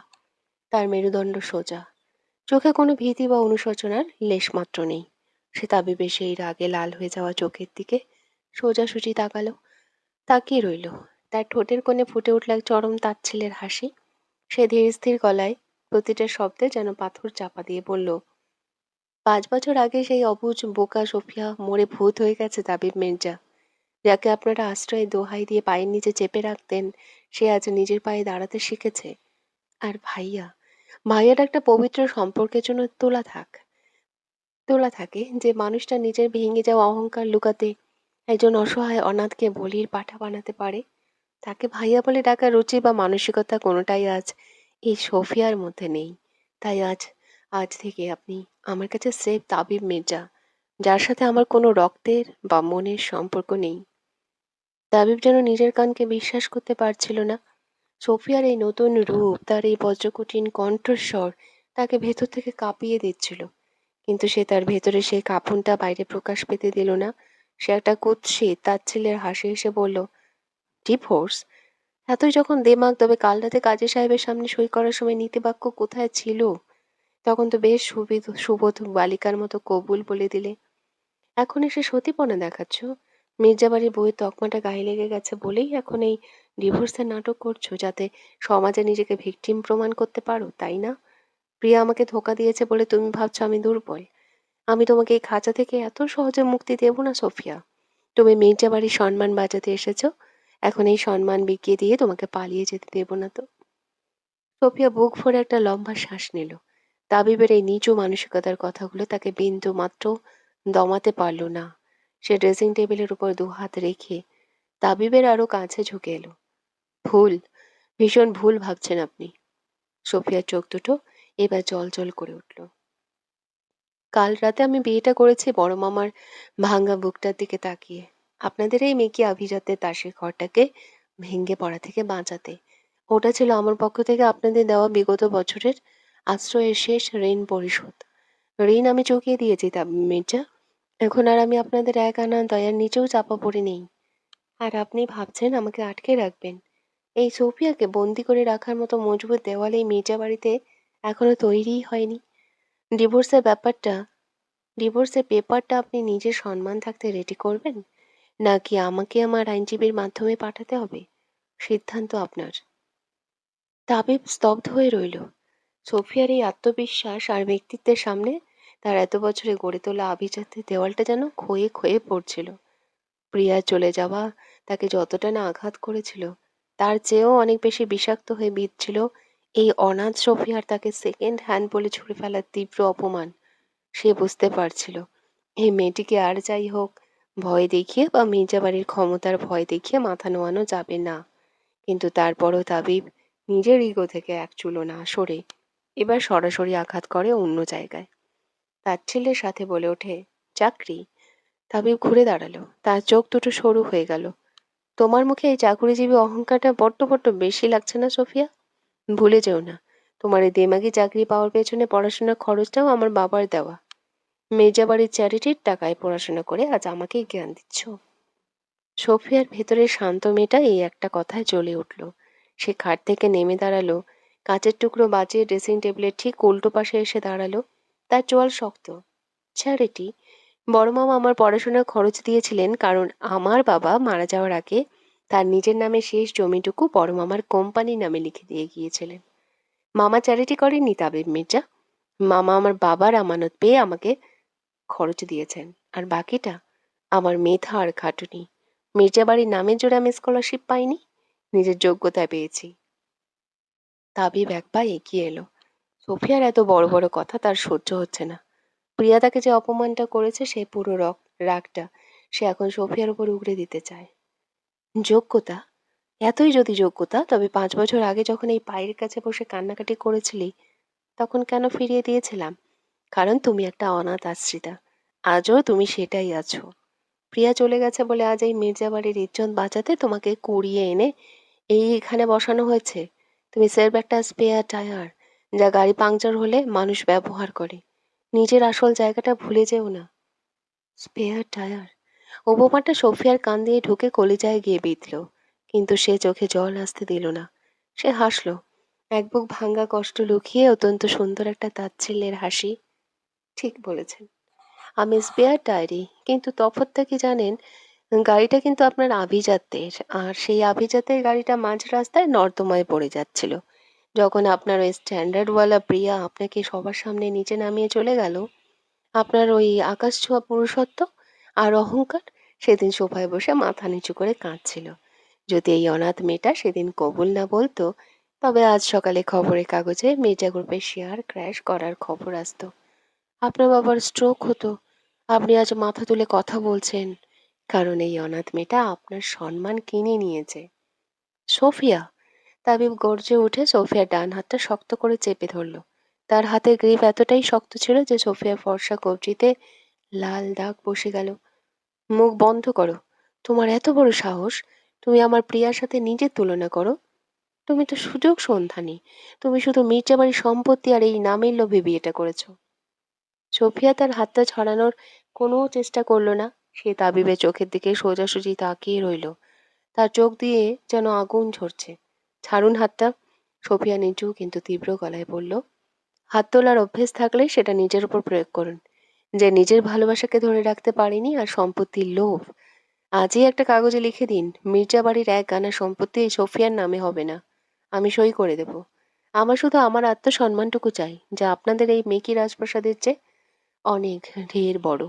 তার মেরুদণ্ড সোজা, চোখে কোনো ভীতি বা অনুশোচনার লেশমাত্র নেই। সে তাবিবের সেই রাগে লাল হয়ে যাওয়া চোখের দিকে সোজাসুজি তাকালো, তাকিয়ে রইল। তার ঠোঁটের কোণে ফুটে উঠল এক চরম তাচ্ছিল্যের হাসি। সে ধীর স্থির গলায় প্রতিটা শব্দে যেন পাথর চাপা দিয়ে বলল, 5 বছর আগে সেই অবুঝ বোকা সোফিয়া মরে ভূত হয়ে গেছে তাবিব মির্জা। যাকে আপনারা আশ্রয়ে দোহাই দিয়ে পায়ের নিচে চেপে রাখতেন, সে আজ নিজের পায়ে দাঁড়াতে শিখেছে। আর ভাইয়া, ভাইয়ার একটা পবিত্র সম্পর্কের জন্য তোলা থাকে, যে মানুষটা নিজের ভেঙে যাওয়া অহংকার লুকাতে একজন অসহায় অনাথকে বলির পাঠা বানাতে পারে, তাকে ভাইয়া বলে ডাকার রুচি বা মানসিকতা কোনোটাই আজ এই সোফিয়ার মধ্যে নেই। তাই আজ, আজ থেকে আপনি আমার কাছে স্রেফ তাবিব মির্জা, যার সাথে আমার কোনো রক্তের বা মনের সম্পর্ক নেই। তাবিব যেন নিজের কানকে বিশ্বাস করতে পারছিল না। সোফিয়ার এই নতুন রূপ, তার এই বজ্রকঠিন কণ্ঠস্বর তাকে ভেতর থেকে কাঁপিয়ে দিচ্ছিল। কিন্তু সে তার ভেতরে সেই কাঁপনটা বাইরে প্রকাশ পেতে দিল না। সে একটা কুৎসিত তাচ্ছিল্যের হাসি হেসে বলল, ডিভোর্স? এতই যখন দেমাগ, তবে কাল রাতে কাজী সাহেবের সামনে সই করার সময় নীতিবাক্য কোথায় ছিল? তখন তো বেশ সুবোধ বালিকার মতো কবুল বলে দিলে। এখন এসে সতীপনা দেখাচ্ছ? মির্জাবাড়ির বউয়ের তকমাটা গায়ে লেগে গেছে বলেই এখন এই ডিভোর্সের নাটক করছো, যাতে সমাজে নিজেকে ভিকটিম প্রমাণ করতে পারো, তাই না? প্রিয়া আমাকে ধোঁকা দিয়েছে বলে তুমি ভাবছো আমি দুর্বল? আমি তোমাকে এই খাঁচা থেকে এত সহজে মুক্তি দেব না সোফিয়া। তুমি মির্জাবাড়ির সম্মান বাঁচাতে এসেছো, এখন এই সম্মান বিকিয়ে দিয়ে তোমাকে পালিয়ে যেতে দেব না তো। সোফিয়া বুক ভরে একটা লম্বা শ্বাস নিল। তাবিবের এই নিচু মানসিকতার কথাগুলো তাকে বিন্দু মাত্র দমাতে পারল না। সে ড্রেসিং টেবিলের উপর দুহাত রেখে তাবিবের আরো কাছে ঝুঁকে এলো। ভুল, ভীষণ ভুল ভাবছেন আপনি। সোফিয়ার চোখ দুটো এবার জল করে উঠল। কাল রাতে আমি বিয়েটা করেছি বড় মামার ভাঙা বুকটার দিকে তাকিয়ে, আপনাদের এই মেকি আভিজাত্যের তাসের ঘরটাকে ভেঙে পড়া থেকে বাঁচাতে। ওটা ছিল আমার পক্ষ থেকে আপনাদের দেওয়া বিগত বছরের আশ্রয়ের শেষ ঋণ পরিশোধ। ঋণ আমি চুকিয়ে দিয়েছি তা মির্জা। এখন আর আমি আপনাদের এক আনা দয়ার নিচেও চাপা পড়ে নেই। আর আপনি ভাবছেন আমাকে আটকে রাখবেন? এই সোফিয়াকে বন্দি করে রাখার মতো মজবুত দেওয়াল এই মির্জা বাড়িতে এখনো তৈরিই হয়নি। ডিভোর্সের ব্যাপারটা ডিভোর্সের পেপারটা আপনি নিজের সম্মান থাকতে রেডি করবেন, নাকি আমাকে আমার আইনজীবীর মাধ্যমে পাঠাতে হবে? সিদ্ধান্ত আপনার। তাবিব স্তব্ধ হয়ে রইল। সোফিয়ার এই আত্মবিশ্বাস আর ব্যক্তিত্বের সামনে তার এত বছরে গড়ে তোলা আভিজাত্যের দেওয়ালটা যেন ক্ষয়ে ক্ষয়ে পড়ছিল। প্রিয়া চলে যাওয়া তাকে যতটা না আঘাত করেছিল, তার চেয়েও অনেক বেশি বিষাক্ত হয়ে বিঁধছিল এই অনাথ সোফিয়ার তাকে সেকেন্ড হ্যান্ড বলে ছুড়ে ফেলার তীব্র অপমান। সে বুঝতে পারছিল এই মেয়েটিকে আর যাই হোক ভয় দেখিয়ে বা মির্জাবাড়ির ক্ষমতার ভয় দেখিয়ে মাথা নোয়ানো যাবে না। কিন্তু তারপরও তাবিব নিজের ইগো থেকে এক চুলো না সরে এবার সরাসরি আঘাত করে অন্য জায়গায়। তাচ্ছিল্যের সাথে বলে ওঠে, চাকরি? তাবিব ঘুরে দাঁড়ালো, তার চোখ দুটো সরু হয়ে গেল। তোমার মুখে এই চাকুরিজীবী অহংকারটা বড্ড বড্ড বেশি লাগছে না সোফিয়া? ভুলে যেও না, তোমার এই দেমাগি চাকরি পাওয়ার পেছনে পড়াশোনার খরচটাও আমার বাবার দেওয়া। মির্জাবাড়ির চ্যারিটির টাকায় পড়াশোনা করে আজ আমাকেই জ্ঞান দিচ্ছ। সোফিয়ার ভেতরের শান্ত মেয়েটা এই একটা কথায় জ্বলে উঠল। সে খাট থেকে নেমে দাঁড়ালো, কাঁচের টুকরো বাজিয়ে ড্রেসিং টেবিলের ঠিক উল্টো পাশে এসে দাঁড়ালো। তার চোয়াল শক্ত। চ্যারিটি? বড় মামা আমার পড়াশোনার খরচ দিয়েছিলেন, কারণ আমার বাবা মারা যাওয়ার আগে তার নিজের নামে শেষ জমিটুকু বড় মামার কোম্পানির নামে লিখে দিয়ে গিয়েছিলেন। মামা চ্যারিটি করেননি তাবিব মির্জা। মামা আমার বাবার আমানত পেয়ে আমাকে খরচ দিয়েছেন, আর বাকিটা আমার মেধা আর খাটুনি। মির্জাবাড়ির নামের জোরে আমি স্কলারশিপ পাইনি, নিজের যোগ্যতায় পেয়েছি। তাবিব এক পা এগিয়ে এলো। সোফিয়ার এত বড় বড় কথা তার সহ্য হচ্ছে না। প্রিয়া তাকে যে অপমানটা করেছে সেই পুরো রাগটা সে এখন সোফিয়ার উপর উগড়ে দিতে চায়। যোগ্যতা? এতই যদি যোগ্যতা, তবে 5 বছর আগে যখন এই পায়ের কাছে বসে কান্নাকাটি করেছিলি তখন কেন ফিরিয়ে দিয়েছিলাম? কারণ তুমি একটা অনাথ আশ্রিতা। আজও তুমি সেটাই আছো। প্রিয়া চলে গেছে বলে আজ এই মির্জাবাড়ির ইজ্জত বাঁচাতে তোমাকে কুড়িয়ে এনে এখানে বসানো হয়েছে। তুমি সেলফ একটা স্পেয়ার টায়ার, যা গাড়ি পাংচার হলে মানুষ ব্যবহার করে। নিজের আসল জায়গাটা ভুলে যেও না। Spare tyre? উপমাটা সোফিয়ার কান দিয়ে ঢুকে কলিজায় গিয়ে বিঁধল, কিন্তু সে চোখে জল আসতে দিল না। সে হাসল, এক বুক ভাঙ্গা কষ্ট লুকিয়ে অত্যন্ত সুন্দর একটা তাচ্ছিল্যের হাসি। ঠিক বলেছেন, আমি স্পেয়ার টায়ারই, কিন্তু তফাৎটা কি জানেন? গাড়িটা কিন্তু আপনার আভিজাত্যের, আর সেই আভিজাত্যের গাড়িটা মাঝ রাস্তায় নর্দমায় পড়ে যাচ্ছিল যখন আপনার ওই স্ট্যান্ডার্ডওয়ালা প্রিয়া আপনাকে সবার সামনে নিচে নামিয়ে চলে গেল। আপনার ওই আকাশ ছোঁয়া পুরুষত্ব আর অহংকার সেদিন সোফায় বসে মাথা নিচু করে কাঁদছিল। যদি এই অনাথ মেয়েটা সেদিন কবুল না বলতো, তবে আজ সকালে খবরের কাগজে মির্জা গ্রুপের শেয়ার ক্র্যাশ করার খবর আসতো। আপনার বাবার স্ট্রোক হতো। আপনি আজ মাথা তুলে কথা বলছেন, কারণ এই অনাথ মেয়েটা আপনার সম্মান কিনে নিয়েছে। সোফিয়া! তাবিব গর্জে উঠে সোফিয়ার ডান হাতটা শক্ত করে চেপে ধরল। তার হাতের গ্রিপ এতটাই শক্ত ছিল যে সোফিয়ার ফর্সা কবজিতে লাল দাগ বসে গেল। মুখ বন্ধ করো। তোমার এত বড় সাহস, তুমি আমার প্রিয়ার সাথে নিজের তুলনা করো? তুমি তো সুযোগ সন্ধানী। তুমি শুধু মির্জাবাড়ির সম্পত্তি আর এই নামের লোভে বিয়েটা করেছো। সোফিয়া তার হাতটা ছড়ানোর কোনো চেষ্টা করলো না। সে তাবিবের চোখের দিকে সোজাসুজি তাকিয়ে রইল। তার চোখ দিয়ে যেন আগুন ঝরছে। ছাড়ুন হাতটা। সোফিয়া নিচু কিন্তু তীব্র গলায় বলল, হাত তোলার অভ্যেস থাকলে সেটা নিজের উপর প্রয়োগ করুন। যে নিজের ভালোবাসাকে ধরে রাখতে পারেনি আর সম্পত্তির লোভ, আজই একটা কাগজে লিখে দিন, মির্জা বাড়ির এক আনা সম্পত্তি এই সোফিয়ার নামে হবে না। আমি সই করে দেব। আমার শুধু আমার আত্মসম্মানটুকু চাই, যা আপনাদের এই মেকি রাজপ্রাসাদের চেয়ে অনেক ঢের বড়।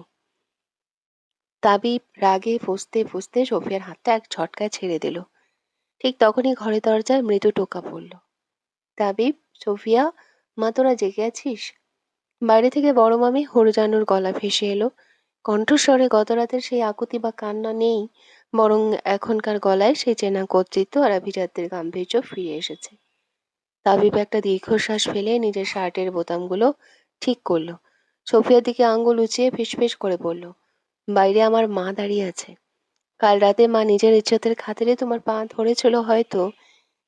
তাবিব রাগে ফুঁসতে ফুঁসতে সোফিয়ার হাতটা এক ঝটকায় ছেড়ে দিল। ঠিক তখনই ঘরের দরজায় মৃদু টোকা পড়ল। তাবিব, সোফিয়া, মা তোরা জেগে আছিস? বাইরে থেকে বড় মামি হুড়োজানুর গলা ভেসে এলো। কণ্ঠস্বরে গত রাতের সেই আকুতি বা কান্না নেই, বরং এখনকার গলায় সেই চেনা কর্তৃত্ব আর আভিজাত্যের গাম্ভীর্য ফিরে এসেছে। তাবিব একটা দীর্ঘশ্বাস ফেলে নিজের শার্টের বোতামগুলো ঠিক করলো। সোফিয়ার দিকে আঙ্গুল উঁচিয়ে ফিসফিস করে বলল, বাইরে আমার মা দাঁড়িয়ে আছে। কাল রাতে মা নিজের ইজ্জতের খাতিরে তোমার পা ধরেছিল হয়তো,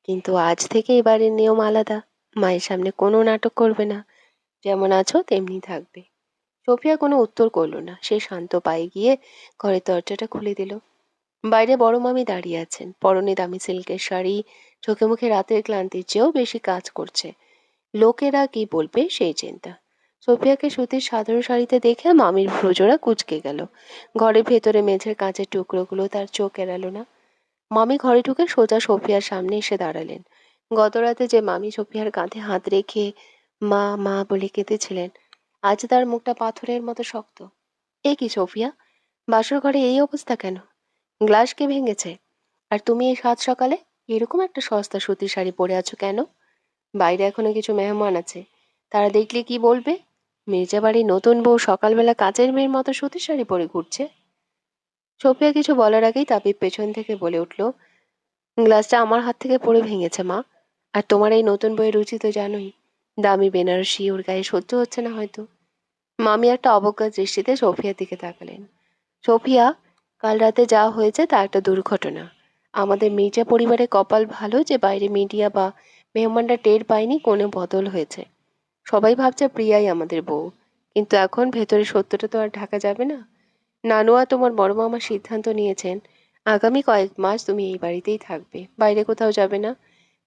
কিন্তু আজ থেকে এবারের নিয়ম আলাদা। মায়ের সামনে কোনো নাটক করবে না, যেমন আছো তেমনি থাকবে। সোফিয়া কোনো উত্তর করলো না। সে শান্ত পায়ে গিয়ে ঘরের দরজাটা খুলে দিল। বাইরে বড় মামি দাঁড়িয়ে আছেন, পরনে দামি সিল্কের শাড়ি, চোখে মুখে রাতের ক্লান্তির চেয়েও বেশি কাজ করছে। লোকেরা কি বলবে সেই চিন্তা। সোফিয়াকে সুতির সাধারণ শাড়িতে দেখে মামির ভ্রুজোড়া কুঁচকে গেল। ঘরের ভেতরে মেঝের কাঁচের টুকরোগুলো তার চোখ এড়ালো না। মামি ঘরে ঢুকে সোজা সোফিয়ার সামনে এসে দাঁড়ালেন। গতরাতে যে মামি সোফিয়ার কাঁধে হাত রেখে মা মা বলে কেঁদেছিলেন, আজ তার মুখটা পাথরের মতো শক্ত। এ কি সোফিয়া, বাসর ঘরে এই অবস্থা কেন? গ্লাস কে ভেঙেছে? আর তুমি এই সাত সকালে এরকম একটা সস্তা সুতির শাড়ি পরে আছো কেন? বাইরে এখনো কিছু মেহমান আছে, তারা দেখলে কি বলবে? মির্জা বাড়ির নতুন বউ সকালবেলা কাজের মেয়ের মতো সুতির শাড়ি পরে ঘুরছে। সোফিয়া কিছু বলার আগেই তাবিব পেছন থেকে বলে উঠল, গ্লাসটা আমার হাত থেকে পড়ে ভেঙেছে মা। আর তোমার এই নতুন বইয়ের রুচি তো জানোই, দামি বেনারসি ওর গায়ে সহ্য হচ্ছে না হয়তো। মামি একটা অবজ্ঞা দৃষ্টিতে সোফিয়ার দিকে তাকালেন। সোফিয়া, কাল রাতে যা হয়েছে তা একটা দুর্ঘটনা। আমাদের মির্জা পরিবারের কপাল ভালো যে বাইরে মিডিয়া বা মেহমানরা টের পায়নি কোনো বদল হয়েছে। সবাই ভাবছে প্রিয়াই আমাদের বউ, কিন্তু এখন ভেতরে সত্যটা তো আর ঢাকা যাবে না। নানুয়া তোমার বড় মামা সিদ্ধান্ত নিয়েছেন, আগামী কয়েক মাস তুমি এই বাড়িতেই থাকবে, বাইরে কোথাও যাবে না।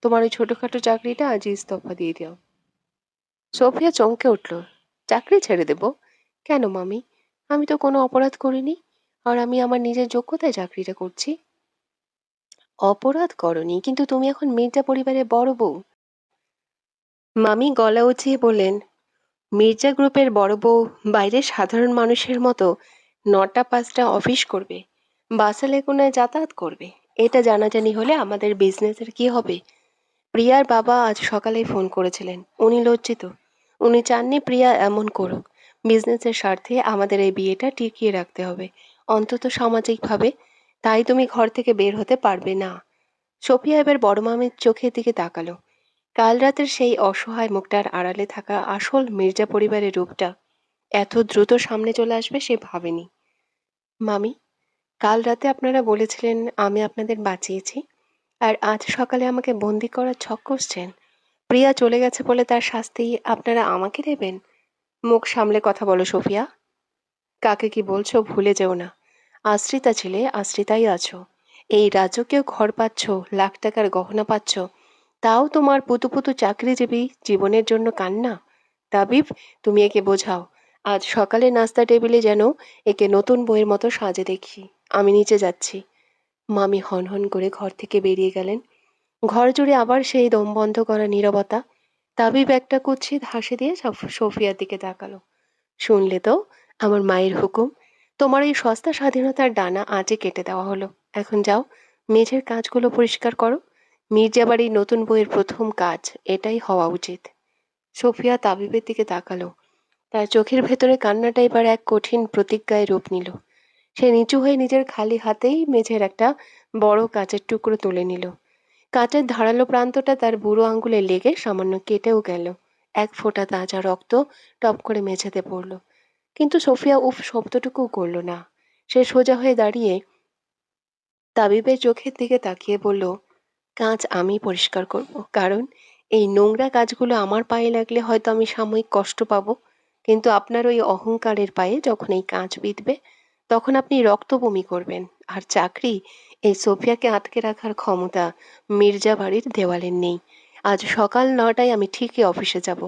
তোমার ওই ছোটখাটো চাকরিটা আজই ইস্তফা দিয়ে দাও। সোফিয়া চমকে উঠল। চাকরি ছেড়ে দেব? কেন মামি? আমি তো কোনো অপরাধ করিনি, আর আমি আমার নিজের যোগ্যতায় চাকরিটা করছি। অপরাধ করনি, কিন্তু তুমি এখন মির্জা পরিবারের বড় বউ। মামি গলা উঁচিয়ে বললেন, মির্জা গ্রুপের বড় বউ বাইরের সাধারণ মানুষের মতো ৯টা ৫টা অফিস করবে, বাসালে কোনায় যাতায়াত করবে? এটা জানাজানি হলে আমাদের বিজনেসের কি হবে? প্রিয়ার বাবা আজ সকালেই ফোন করেছিলেন, উনি লজ্জিত। উনি চাননি প্রিয়া এমন করুক। বিজনেসের স্বার্থে আমাদের এই বিয়েটা টিকিয়ে রাখতে হবে, অন্তত সামাজিকভাবে। তাই তুমি ঘর থেকে বের হতে পারবে না। সোফিয়া এবার বড় মামির চোখের দিকে তাকালো। কাল রাতের সেই অসহায় মুখটার আড়ালে থাকা আসল মির্জা পরিবারের রূপটা এত দ্রুত সামনে চলে আসবে সে ভাবেনি। মামি, কাল রাতে আপনারা বলেছিলেন আমি আপনাদের বাঁচিয়েছি, আর আজ সকালে আমাকে বন্দি করার ছক কষছেন। প্রিয়া চলে গেছে বলে তার শাস্তি আপনারা আমাকে দেবেন? মুখ সামলে কথা বলো সোফিয়া। কাকে কি বলছো ভুলে যেও না। আশ্রিতা ছিলে, আশ্রিতাই আছো। এই রাজকীয় ঘর পাচ্ছ, লাখ টাকার গহনা পাচ্ছ, তাও তোমার পুতু পুতু চাকরিজীবী জীবনের জন্য কান্না। তাবিব, তুমি একে বোঝাও। আজ সকালে নাস্তা টেবিলে যেন একে নতুন বইয়ের মতো সাজে দেখি। আমি নিচে যাচ্ছি। মামি হনহন করে ঘর থেকে বেরিয়ে গেলেন। ঘর জুড়ে আবার সেই দম বন্ধ করা নীরবতা। তাবিব একটা কুৎসিত হাসি দিয়ে সোফিয়ার দিকে তাকালো। শুনলে তো, আমার মায়ের হুকুম। তোমার এই সস্তা স্বাধীনতার ডানা আজই কেটে দেওয়া হলো। এখন যাও, মেঝের কাজগুলো পরিষ্কার করো। মির্জা বাড়ির নতুন বইয়ের প্রথম কাজ এটাই হওয়া উচিত। সোফিয়া তাবিবের দিকে তাকালো। তার চোখের ভেতরে কান্নাটা এবার এক কঠিন প্রতিজ্ঞায় রূপ নিল। সে নিচু হয়ে নিজের খালি হাতেই মেঝের একটা বড় কাচের টুকরো তুলে নিল। কাচের ধারালো প্রান্তটা তার বুড়ো আঙ্গুলে লেগে সামান্য কেটেও গেল। এক ফোঁটা তাজা রক্ত টপ করে মেঝেতে পড়ল। কিন্তু সোফিয়া উফ শব্দটুকুও করল না। সে সোজা হয়ে দাঁড়িয়ে তাবিবের চোখের দিকে তাকিয়ে বলল, কাজ আমি পরিষ্কার করব, কারণ এই নোংরা কাজগুলো আমার পায়ে লাগলে হয়তো আমি সাময়িক কষ্ট পাবো, কিন্তু আপনার ওই অহংকারের পায়ে যখন এই কাজ বিঁধবে, তখন আপনি রক্ত বমি করবেন। আর চাকরি, এই সোফিয়াকে আটকে রাখার ক্ষমতা মির্জা বাড়ির দেওয়ালের নেই। আজ সকাল ৯টায় আমি ঠিকই অফিসে যাব।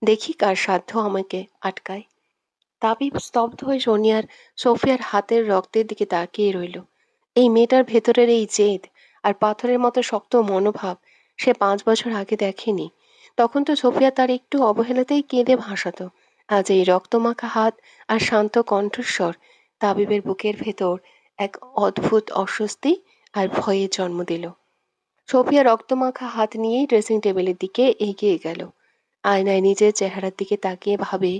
দেখি কার সাধ্য আমাকে আটকায়। তাবিব স্তব্ধ হয়ে সোনিয়ার সোফিয়ার হাতের রক্তের দিকে তাকিয়ে রইল। এই মেয়েটার ভেতরের এই জেদ আর পাথরের মতো শক্ত মনোভাব সে 5 বছর আগে দেখেনি। তখন তো সোফিয়া তার একটু অবহেলাতেই কেঁদে ভাসাতো। আজ এই রক্তমাখা হাত আর শান্ত কণ্ঠস্বর তাবিবের বুকের ভেতর এক অদ্ভুত অস্বস্তি আর ভয়ের জন্ম দিল। সোফিয়া রক্তমাখা হাত নিয়েই ড্রেসিং টেবিলের দিকে এগিয়ে গেল। আয়নায় নিজের চেহারার দিকে তাকিয়ে ভাবে,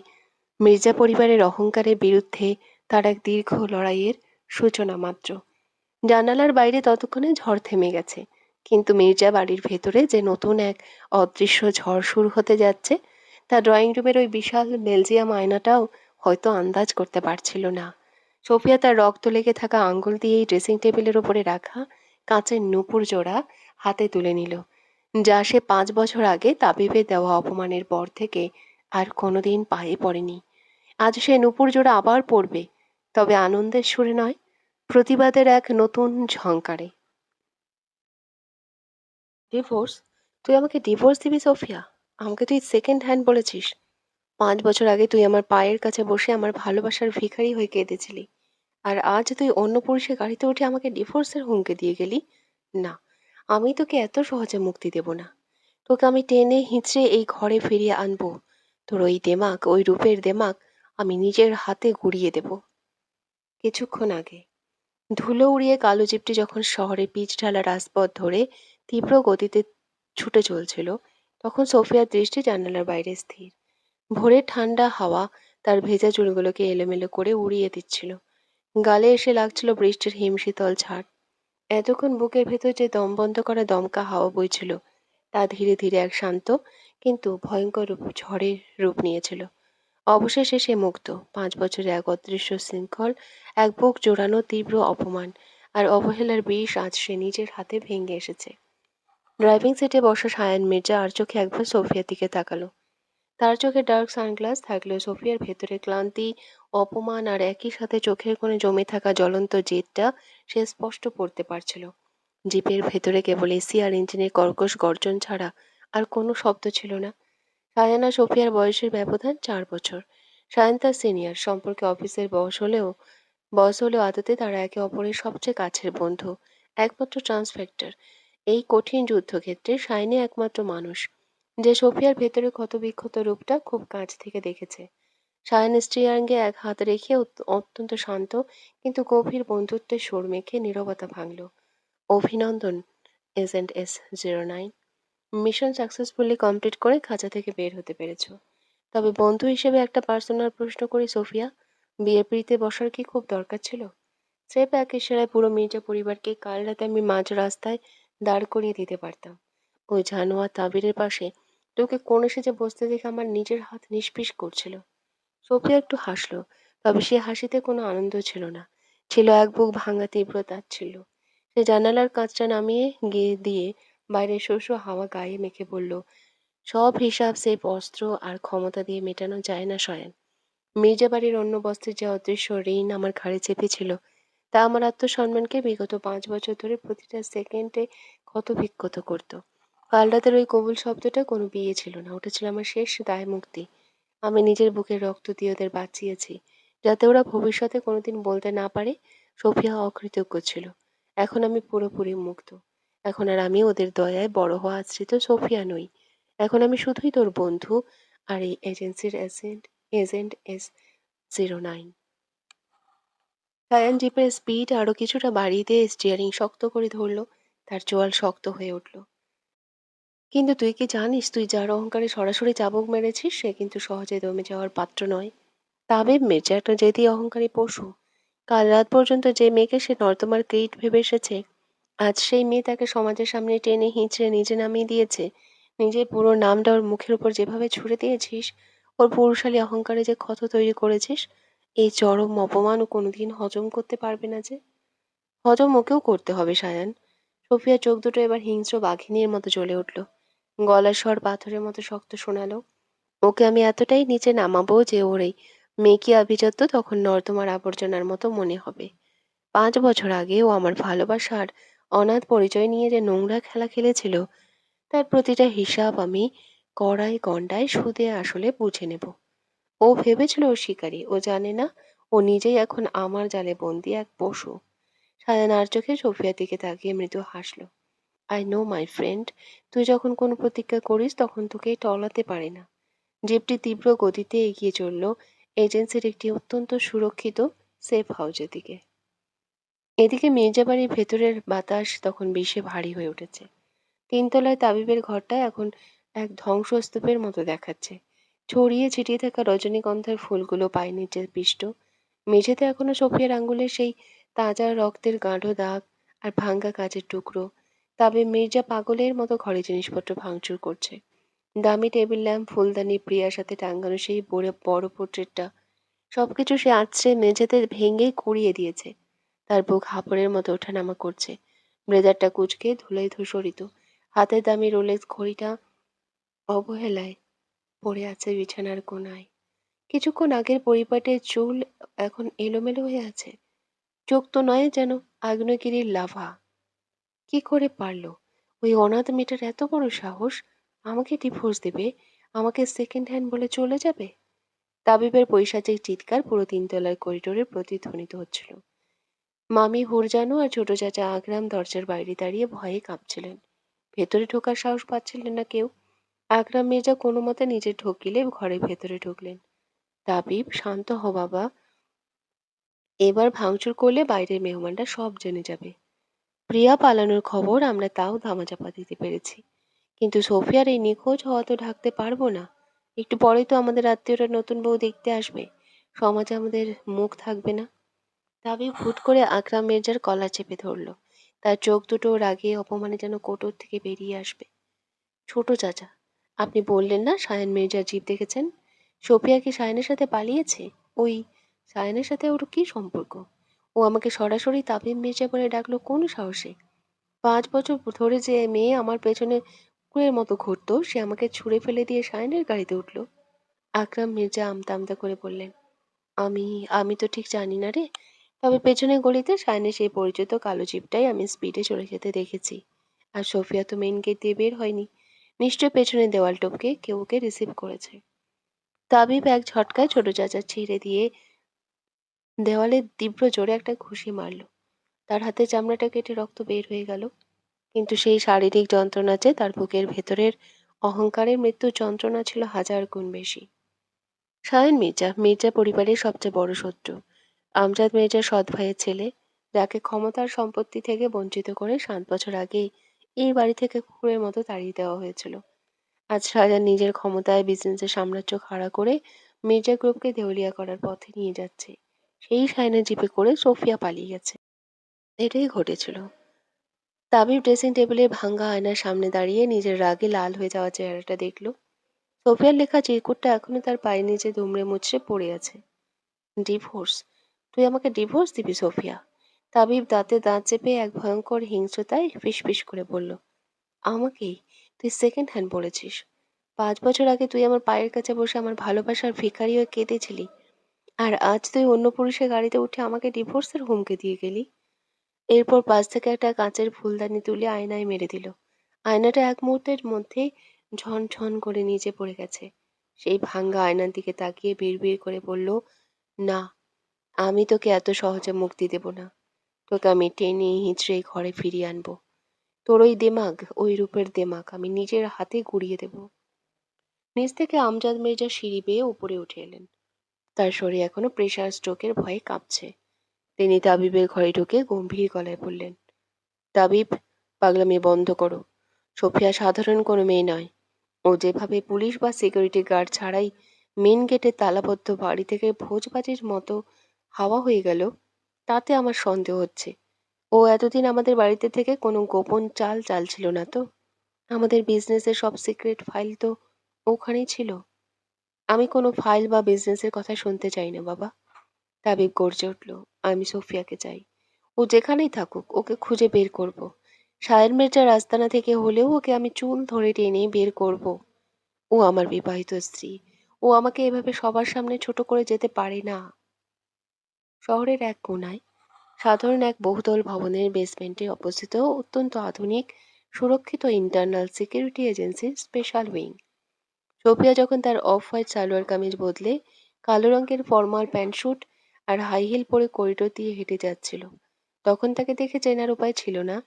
মির্জা পরিবারের অহংকারের বিরুদ্ধে তার এক দীর্ঘ লড়াইয়ের সূচনা মাত্র। জানালার বাইরে ততক্ষণে ঝড় থেমে গেছে, কিন্তু মির্জা বাড়ির ভেতরে যে নতুন এক অদৃশ্য ঝড় শুরু হতে যাচ্ছে তা ড্রয়িং রুমের ওই বিশাল বেলজিয়াম আয়নাটাও হয়তো আন্দাজ করতে পারছিল না। সোফিয়া তার রক্ত লেগে থাকা আঙ্গুল দিয়েই ড্রেসিং টেবিলের উপরে রাখা কাঁচের নূপুর জোড়া হাতে তুলে নিল, যা সে 5 বছর আগে তাবিবে দেওয়া অপমানের পর থেকে আর কোনোদিন পায়ে পড়েনি। আজ সে নূপুর জোড়া আবার পড়বে, তবে আনন্দের সুরে নয়, প্রতিবাদের এক নতুন ঝংকারে। ডিভোর্স? তুই আমাকে ডিভোর্স দিবি সোফিয়া? আমাকে তুই সেকেন্ড হ্যান্ড বলেছিস? 5 বছর আগে তুই আমার পায়ের কাছে বসে আমার ভালোবাসার ভিখারি হয়ে কেঁদেছিলি, আর আজ তুই অন্য পুরুষের গাড়িতে উঠে আমাকে ডিভোর্সের হুমকি দিয়ে গেলি। না, আমি তোকে এত সহজে মুক্তি দেব না। তোকে আমি টেনে হিঁচড়ে এই ঘরে ফিরিয়ে আনবো। তোর ওই দেমাক, ওই রূপের দেমাক আমি নিজের হাতে গুড়িয়ে দেব। কিছুক্ষণ আগে ধুলো উড়িয়ে কালো জিপটি যখন শহরে পিচ ঢালা রাজপথ ধরে তীব্র গতিতে ছুটে চলছিল, তখন সোফিয়ার দৃষ্টি জানালার বাইরে স্থির। ভোরের ঠান্ডা হাওয়া তার ভেজা চুলগুলোকে এলোমেলো করে উড়িয়ে দিচ্ছিল। গালে এসে লাগছিল বৃষ্টির হিমশীতল ছাট। এতক্ষণ বুকের ভেতর যে দম বন্ধ করা দমকা হাওয়া বইছিল, তা ধীরে ধীরে এক শান্ত কিন্তু ভয়ঙ্কর ঝড়ের রূপ নিয়েছিল। অবশেষে সে মুক্ত। 5 বছরের এক অদৃশ্য শৃঙ্খল, এক বুক জোড়ানো তীব্র অপমান আর অবহেলার বিষ আজ সে নিজের হাতে ভেঙে এসেছে। ড্রাইভিং সিটে বসা সায়ান মির্জা আর চোখে একবার সোফিয়ার দিকে তাকালো। তার চোখে ডার্ক সানগ্লাস থাকলেও সোফিয়ার ভেতরে ক্লান্তি, অপমান আর একই সাথে চোখের কোণে জমে থাকা জ্বলন্ত জেদটা সে স্পষ্ট পড়তে পারছিল। জিপের ভেতরে কেবল এসি আর ইঞ্জিনের কর্কশ গর্জন ছাড়া আর কোনো শব্দ ছিল না। সায়ান আর সোফিয়ার বয়সের ব্যবধান 4 বছর। সায়ান তার সিনিয়র, সম্পর্কে অফিসের বস হলেও আদতে তারা একে অপরের সবচেয়ে কাছের বন্ধু, একমাত্র ট্রান্স ফ্যাক্টর। এই কঠিন যুদ্ধক্ষেত্রে সায়নী একমাত্র মানুষ যে সোফিয়ার ভেতরে ক্ষতবিক্ষত রূপটা খুব কাছ থেকে দেখেছে। সায়ান স্টিয়ারিংয়ে এক হাত রেখে অত্যন্ত শান্ত কিন্তু গভীর বন্ধুত্বের সুর মেখে নীরবতা ভাঙল। অভিনন্দন, agent S09। Mission successfully complete করে খাঁচা থেকে বের হতে পেরেছো। তবে বন্ধু হিসেবে একটা পার্সোনাল প্রশ্ন করি সোফিয়া, বিয়ের পিঁড়িতে বসার কি খুব দরকার ছিল? স্রেফ এক ইশারায় পুরো মির্জা পরিবারকে কাল রাতে আমি মাঝ রাস্তায় দাঁড় করিয়ে দিতে পারতাম। ওই জানোয়ার তাবিরের পাশে তোকে কোণ সেজে বসতে দেখে আমার নিজের হাত নিষ্পিস করছিল। সোফিয়া একটু হাসলো, তবে সে হাসিতে কোনো আনন্দ ছিল না। ছিল এক বুক ভাঙা তীব্র তাচ্ছিল্য। সে জানালার কাঁচটা নামিয়ে গিয়ে দিয়ে বাইরে শো শো হাওয়া গায়ে মেখে বলল, সব হিসাব সেফ অস্ত্র আর ক্ষমতা দিয়ে মেটানো যায় না শয়ান। মির্জা বাড়ির অন্য বস্তির যে অদৃশ্য ঋণ আমার ঘাড়ে চেপেছিল, তা আমার আত্মসম্মানকে বিগত 5 বছর ধরে প্রতিটা সেকেন্ডে ক্ষত বিক্ষত করতো। কাল রাতের ওই কবুল শব্দটা কোনো বিয়ে ছিল না, ওটা ছিল আমার শেষ দায় মুক্তি। আমি নিজের বুকের রক্ত দিয়ে ওদের বাঁচিয়েছি, যাতে ওরা ভবিষ্যতে কোনোদিন বলতে না পারে সোফিয়া অকৃতজ্ঞ ছিল। এখন আমি পুরোপুরি মুক্ত। এখন আর আমি ওদের দয়ায় বড় হওয়া আশ্রিত সোফিয়া নই। এখন আমি শুধুই তোর বন্ধু আর এই এজেন্সির এজেন্ট S09। সায়ান জিপের স্পিড আরো কিছুটা বাড়িয়ে দিয়ে স্টিয়ারিং শক্ত করে ধরলো। তার চোয়াল শক্ত হয়ে উঠল। কিন্তু তুই কি জানিস, তুই যার অহংকারে সরাসরি চাবুক মেরেছিস সে কিন্তু সহজে দমে যাওয়ার পাত্র নয়। তাবিব মির্জা একটা জেদি অহংকারী পশু। কাল রাত পর্যন্ত যে মেয়েকে সে নর্দমার কীট ভেবে এসেছে, আজ সেই মেয়ে তাকে সমাজের সামনে টেনে হিঁচড়ে নিজে নামিয়ে দিয়েছে। নিজের পুরো নামটা ওর মুখের উপর যেভাবে ছুড়ে দিয়েছিস, ওর পুরুষালী অহংকারে যে ক্ষত তৈরি করেছিস, এই চরম অপমান ও কোনোদিন হজম করতে পারবে না যে। হজম ওকেও করতে হবে সায়ান। সোফিয়ার চোখ দুটো এবার হিংস্র বাঘিনীর মতো জ্বলে উঠল। গলার স্বর পাথরের মতো শক্ত শোনালো, ওকে আমি এতটাই নিচে নামাবো যে ওর এই মেকি আভিজাত্য তখন নর্দমার আবর্জনার মতো মনে হবে। 5 বছর আগে ও আমার ভালোবাসার অনাথ পরিচয় নিয়ে যে নোংরা খেলা খেলেছিল, তার প্রতিটা হিসাব আমি কড়াই গণ্ডায় সুদে আসলে বুঝে নেব। ও ভেবেছিল ও শিকারী, ও জানে না ও নিজেই এখন আমার জালে বন্দি এক পশু। সায়ান আর চোখে সোফিয়ার দিকে তাকিয়ে মৃদু হাসল। আই নো মাই ফ্রেন্ড, তুই যখন কোনো প্রতিজ্ঞা করিস তখন তোকে টলাতে পারে না। জিপটি তীব্র গতিতে এগিয়ে চলল এজেন্সির একটি অত্যন্ত সুরক্ষিত সেফ হাউসের দিকে। এদিকে মির্জাবাড়ির ভেতরের বাতাস তখন বেশি ভারী হয়ে উঠেছে। তিনতলায় তাবিবের ঘরটা এখন এক ধ্বংসস্তূপের মতো দেখাচ্ছে। ছড়িয়ে ছিটিয়ে থাকা রজনীগন্ধার ফুলগুলো পায়ের নিচে পিষ্ট। মেঝেতে এখনো সোফিয়ার আঙ্গুলের সেই তাজা রক্তের গাঢ় দাগ আর ভাঙ্গা কাচের টুকরো। তাবিব মির্জা পাগলের মতো ঘরে জিনিসপত্র ভাঙচুর করছে। দামি টেবিল ল্যাম্প, ফুলদানি, প্রিয়ার সাথে টাঙ্গানো সেই বড় বড় পোর্ট্রেটটা, সবকিছু সে আছড়ে মেঝেতে ভেঙে কুড়িয়ে দিয়েছে। তার বুক হাঁপড়ের মতো ওঠানামা করছে। ব্লেজারটা কুঁচকে ধুলোয় ধূসরিত। হাতের দামি রোলেক্স ঘড়িটা অবহেলায় পড়ে আছে বিছানার কোণায়। কিছুক্ষণ আগের পরিপাটের চুল এখন এলোমেলো হয়ে আছে। চোখ তো নয়, যেন আগ্নেয়গিরির লাভা। কি করে পারল ওই অনাথ মেয়েটার এত বড় সাহস? আমাকে ডিভোর্স দেবে, আমাকে সেকেন্ড হ্যান্ড বলে চলে যাবে। তাবিবের পৈশাচিক চিৎকার পুরো তিনতলার করিডোরে প্রতিধ্বনিত হচ্ছিল। মামি হুরজানু আর ছোট চাচা আকরাম দরজার বাইরে দাঁড়িয়ে ভয়ে কাঁপছিলেন। ভেতরে ঢোকার সাহস পাচ্ছিলেন না কেউ। আকরাম মির্জা কোনো মতে নিজে ঢোকিলে ঘরের ভেতরে ঢুকলেন। তাবিব, শান্ত হ বাবা, এবার ভাঙচুর করলে বাইরের মেহমানরা সব জেনে যাবে। প্রিয়া পালানোর খবর আমরা তাও ধামাচাপা দিতে পেরেছি, কিন্তু সোফিয়ার এই নিখোঁজ হওয়া তো ঢাকতে পারবো না। একটু পরেই তো আমাদের আত্মীয়রা নতুন বউ দেখতে আসবে। সমাজে আমাদের মুখ থাকবে না। তাবিব হুট করে আকরাম মির্জার কলার চেপে ধরল। তার চোখ দুটো রাগে অপমানে যেন কোটর থেকে বেরিয়ে আসবে। ছোট চাচা, আপনি বললেন না সায়ান মির্জার জিপ দেখেছেন? সোফিয়া কি সায়ানের সাথে পালিয়েছে? ওই সায়ানের সাথে ওর কি সম্পর্ক? ও আমাকে সরাসরি তাবিব মির্জা বলে ডাকলো কোন সাহসে? 5 বছর ধরে যে মেয়ে আমার পেছনে কুকুরের মতো ঘুরতো, সে আমাকে ছুঁড়ে ফেলে দিয়ে সায়ানের গাড়িতে উঠলো। আকরাম মির্জা আমতা আমতা করে বললেন, আমি আমি তো ঠিক জানি না রে। তবে পেছনের গলিতে সায়ানের সেই পরিচিত কালো জিপটাই আমি স্পিডে চলে যেতে দেখেছি। আর সোফিয়া তো মেইন গেট দিয়ে বের হয়নি। নিশ্চয় পেছনের দেওয়াল টপকে কেউ ওকে রিসিভ করেছে। তাবিব এক ঝটকায় ছোট চাচা ছেড়ে দিয়ে দেওয়ালে তীব্র জোরে একটা ঘুষি মারল। তার হাতে চামড়াটা কেটে রক্ত বের হয়ে গেল। কিন্তু সেই শারীরিক যন্ত্রণার চেয়ে তার বুকের ভেতরের অহংকারের মৃত্যুর যন্ত্রণা ছিল হাজার গুণ বেশি। শায়ন মির্জা, মির্জা পরিবারের সবচেয়ে বড় শত্রু। আমজাদ মির্জার সৎ ভাইয়ের ছেলে, যাকে ক্ষমতার সম্পত্তি থেকে বঞ্চিত করে 7 বছর আগেই এই বাড়ি থেকে কুকুরের মতো তাড়িয়ে দেওয়া হয়েছিল। আজ শাহজাহান নিজের ক্ষমতায় বিজনেসের সাম্রাজ্য খাড়া করে মির্জা গ্রুপকে দেউলিয়া করার পথে নিয়ে যাচ্ছে। সেই শায়নের জিপে করে সোফিয়া পালিয়ে গেছে। এটাই ঘটেছিল। তাবিব ড্রেসিং টেবিলের ভাঙা আয়নার সামনে দাঁড়িয়ে নিজের রাগে লাল হয়ে যাওয়া চেহারাটা দেখল। সোফিয়ার লেখা চিরকুটটা এখনো তার পায়ের নিচে দুমড়ে মুচড়ে পড়ে আছে। ডিভোর্স? তুই আমাকে ডিভোর্স দিবি সোফিয়া? তাবিব দাঁতে দাঁত চেপে এক ভয়ঙ্কর হিংস্রতায় ফিসফিস করে বলল, আমাকেই? তুই সেকেন্ড হ্যান্ড বলেছিস? 5 বছর আগে তুই আমার পায়ের কাছে বসে আমার ভালোবাসার ভিখারি হয়ে কেঁদেছিলি, আর আজ তুই অন্য পুরুষের গাড়িতে উঠে আমাকে ডিভোর্সের হুমকি দিয়ে গেলি। এরপর পাশ থেকে একটা কাঁচের ফুলদানি তুলে আয়নায় মেরে দিল। আয়নাটা এক মুহূর্তের মধ্যে ঝন ঝন করে নিচে পড়ে গেছে। সেই ভাঙ্গা আয়নার দিকে তাকিয়ে বিড়বিড় করে বলল, না, আমি তোকে এত সহজে মুক্তি দেব না। তোকে আমি টেনে হিঁচড়ে ঘরে ফিরিয়ে আনবো। তোর ওই দেমাগ, ওই রূপের দেমাগ আমি নিজের হাতে গুঁড়িয়ে দেব। নিচ থেকে আমজাদ মির্জা সিঁড়ি বেয়ে উপরে উঠে এলেন। তার শরীর এখনো প্রেশার স্ট্রোকের ভয়ে কাঁপছে। তিনি তাবিবের ঘরে ঢুকে গম্ভীর গলায় বললেন, তাবিব, পাগলামি বন্ধ করো। সোফিয়া সাধারণ কোনো মেয়ে নয়। ও যেভাবে পুলিশ বা সিকিউরিটি গার্ড ছাড়াই মেন গেটে তালাবদ্ধ বাড়ি থেকে ভোজবাজির মতো হাওয়া হয়ে গেল, তাতে আমার সন্দেহ হচ্ছে। ও এতদিন আমাদের বাড়িতে থেকে কোনো গোপন চাল চালছিল না তো? আমাদের বিজনেসের সব সিক্রেট ফাইল তো ওখানেই ছিল। আমি কোনো ফাইল বা বিজনেসের কথা শুনতে চাই না বাবা। তাবিব গর্জে উঠল, আমি সোফিয়াকে চাই। ও যেখানেই থাকুক ওকে খুঁজে বের করব। সায়ের মির্জার আস্তানা থেকে হলেও ওকে আমি চুল ধরে টেনে বের করব। ও আমার বিবাহিত স্ত্রী। ও আমাকে এভাবে সবার সামনে ছোট করে যেতে পারে না। শহরের এক কোণায় সাধারণ এক বহুতল ভবনের বেসমেন্টে অবস্থিত অত্যন্ত আধুনিক সুরক্ষিত ইন্টারনাল সিকিউরিটি এজেন্সির স্পেশাল উইং। সোফিয়া যখন তার অফ হোয়াইট সালোয়ার কামিজ বদলে কালো রঙের ফর্মাল প্যান্ট শুট আর হাই হিল পরে করিডোর দিয়ে হেঁটে যাচ্ছিল, তখন তাকে দেখে চেনার উপায় ছিল না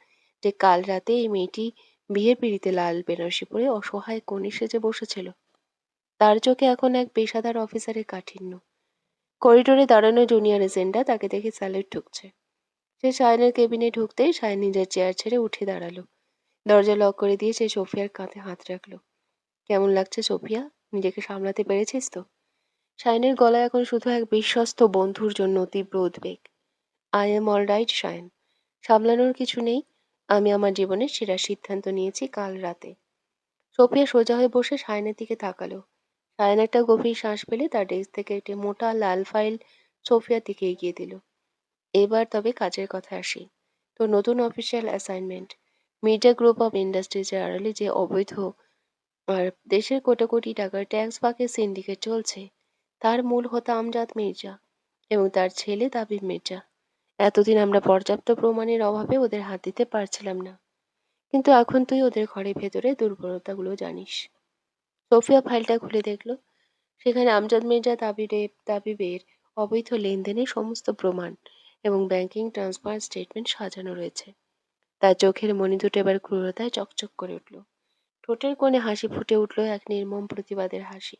যে কাল রাতে এই মেয়েটি বিয়ের পিঁড়িতে লাল বেনারসি পরে অসহায় কনে সেজে বসেছিল। তার চোখে এখন এক পেশাদার অফিসারের কাঠিন্য। করিডোরে দাঁড়ানো জুনিয়র এজেন্টরা তাকে দেখে স্যালুট ঠুকছে। সে সায়নের কেবিনে ঢুকতেই সায়ন নিজের চেয়ার ছেড়ে উঠে দাঁড়ালো। দরজা লক করে দিয়ে সে সোফিয়ার কাঁধে হাত রাখলো। কেমন লাগছে সোফিয়া? নিজেকে সামলাতে পেরেছিস তো? সায়নের গলায় এখন শুধু এক বিশ্বস্ত বন্ধুর জন্য তীব্র উদ্বেগ। I am all right Sayan. সামলানোর কিছু নেই। আমি আমার জীবনের সেরা সিদ্ধান্ত নিয়েছি কাল রাতে। সোফিয়া সোজা হয়ে বসে সায়নের দিকে তাকালো। সায়ন একটা গভীর শ্বাস ফেলে তার ডেস্ক থেকে একটি মোটা লাল ফাইল সোফিয়ার দিকে এগিয়ে দিল। এবার তবে কাজের কথা আসি। তোর নতুন official assignment, Mirza group of ইন্ডাস্ট্রিজের আড়ালে যে অবৈধ আর দেশের কোটি কোটি টাকার ট্যাক্স ফাঁকের সিন্ডিকেট চলছে, তার মূল হোতা আমজাদ মির্জা এবং তার ছেলে তাবিব মির্জা। এতদিন আমরা পর্যাপ্ত প্রমাণের অভাবে ওদের হাত দিতে পারছিলাম না, কিন্তু এখন তুই ওদের ঘরের ভেতরে দুর্বলতাগুলো জানিস। সোফিয়া ফাইলটা খুলে দেখলো। সেখানে আমজাদ মির্জা তাবিবের অবৈধ লেনদেনের সমস্ত প্রমাণ এবং ব্যাংকিং ট্রান্সফার স্টেটমেন্ট সাজানো রয়েছে। তার চোখের মণি দুটো এবার ক্রূরতায় চকচক করে উঠল। ঠোঁটের কোণে হাসি ফুটে উঠল, এক নির্মম প্রতিবাদের হাসি।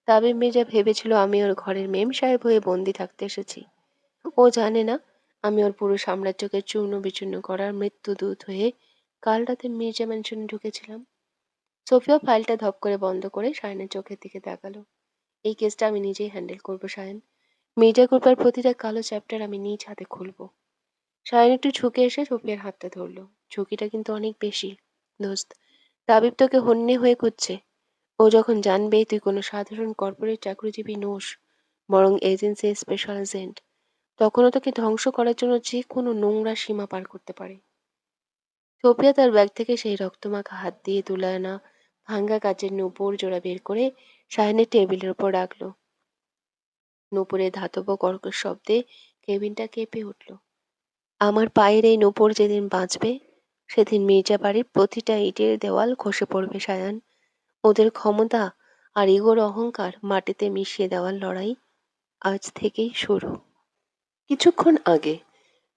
তাবিব মির্জা ভেবেছিল আমি ওর ঘরের মেম সাহেব হয়ে বন্দি থাকতে এসেছি। ও জানে না আমি ওর পুরো সাম্রাজ্যকে চূর্ণ বিচূর্ণ করার মৃত্যুদূত হয়ে কাল রাতে মির্জা ম্যানশনে ঢুকেছিলাম। সোফিয়া ফাইলটা ধপ করে বন্ধ করে সায়নের চোখের দিকে তাকালো। এই কেসটা আমি নিজেই হ্যান্ডেল করবো সায়ন। মির্জা গ্রুপের প্রতিটা কালো চ্যাপ্টার আমি নিজ হাতে খুলবো। সায়ন একটু ঝুঁকে এসে সোফিয়ার হাতটা ধরলো। ঝুঁকিটা কিন্তু অনেক বেশি, দোস্ত। তাবিব তোকে হন্যে হয়ে খুঁজছে। ও যখন জানবে তুই কোনো সাধারণ কর্পোরেট চাকরিজীবী নোস, বরং এজেন্সির স্পেশাল এজেন্ট, তখনও তোকে ধ্বংস করার জন্য যে কোনো নোংরা সীমা পার করতে পারে। সোফিয়া তার ব্যাগ থেকে সেই রক্তমাখা হাত দিয়ে তুলে আনা ভাঙ্গা কাচের নূপুর জোড়া বের করে সায়নের টেবিলের উপর রাখলো। নূপুরের ধাতব কর্কশ শব্দে কেবিনটা কেঁপে উঠল। আমার পায়ের এই নূপুর যেদিন বাঁচবে, সেদিন মির্জা বাড়ির প্রতিটা ইটের দেওয়াল খসে পড়বে সায়ান। ওদের ক্ষমতা আর ইগোর অহংকার মাটিতে মিশিয়ে দেওয়ার লড়াই আজ থেকেই শুরু। কিছুক্ষণ আগে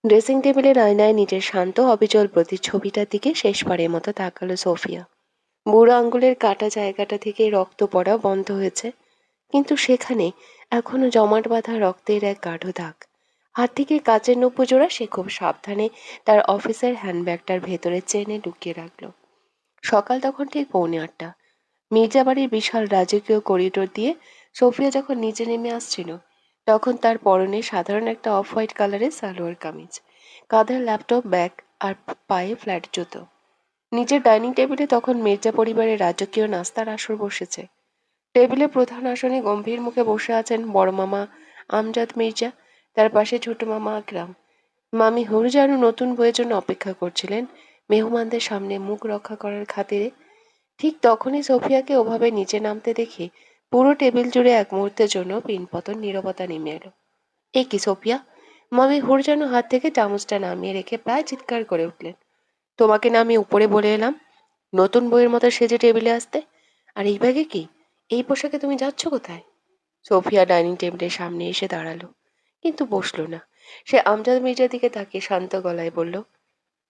ড্রেসিং টেবিলের আয়নায় নিজের শান্ত অবিচল প্রতিচ্ছবিটার দিকে শেষবারের মতো তাকালো সোফিয়া। বুড়ো আঙ্গুলের কাটা জায়গাটা থেকে রক্ত পড়া বন্ধ হয়েছে, কিন্তু সেখানে এখনো জমাট বাঁধা রক্তের এক গাঢ় দাগ। হাত থেকে কাচের নূপুর জোড়া সে খুব সাবধানে তার অফিসের হ্যান্ডব্যাগটার ভেতরে চেনে লুকিয়ে রাখলো। সকাল তখন ঠিক 8:45। মির্জাবাড়ির বিশাল রাজকীয় করিডোর দিয়ে সোফিয়া যখন নিচে নেমে আসছিল, তখন তার পরনে সাধারণ একটা অফ হোয়াইট কালারের সালোয়ার কামিজ, কাঁধের ল্যাপটপ ব্যাগ আর পায়ে ফ্ল্যাট জুতো। নিচের ডাইনিং টেবিলে তখন মির্জা পরিবারের রাজকীয় নাস্তার আসর বসেছে। টেবিলের প্রধান আসনে গম্ভীর মুখে বসে আছেন বড় মামা আমজাদ মির্জা, তার পাশে ছোট মামা আকরাম। মামি হুরজানু নতুন বইয়ের জন্য অপেক্ষা করছিলেন মেহমানদের সামনে মুখ রক্ষা করার খাতিরে। ঠিক তখনই সোফিয়াকে ওভাবে নিচে নামতে দেখে পুরো টেবিল জুড়ে এক মুহূর্তের জন্য পিনপতন নীরবতা নেমে এলো। এ কি সোফিয়া? মামি হুরজানু হাত থেকে চামচটা নামিয়ে রেখে প্রায় চিৎকার করে উঠলেন। তোমাকে না আমি উপরে বলে এলাম নতুন বইয়ের মতো সেজে টেবিলে আসতে? আর এই ব্যাগে কি? এই পোশাকে তুমি যাচ্ছ কোথায়? সোফিয়া ডাইনিং টেবিলের সামনে এসে দাঁড়ালো, কিন্তু বসলো না। সে আমজাদ মির্জার দিকে তাকিয়ে শান্ত গলায় বলল,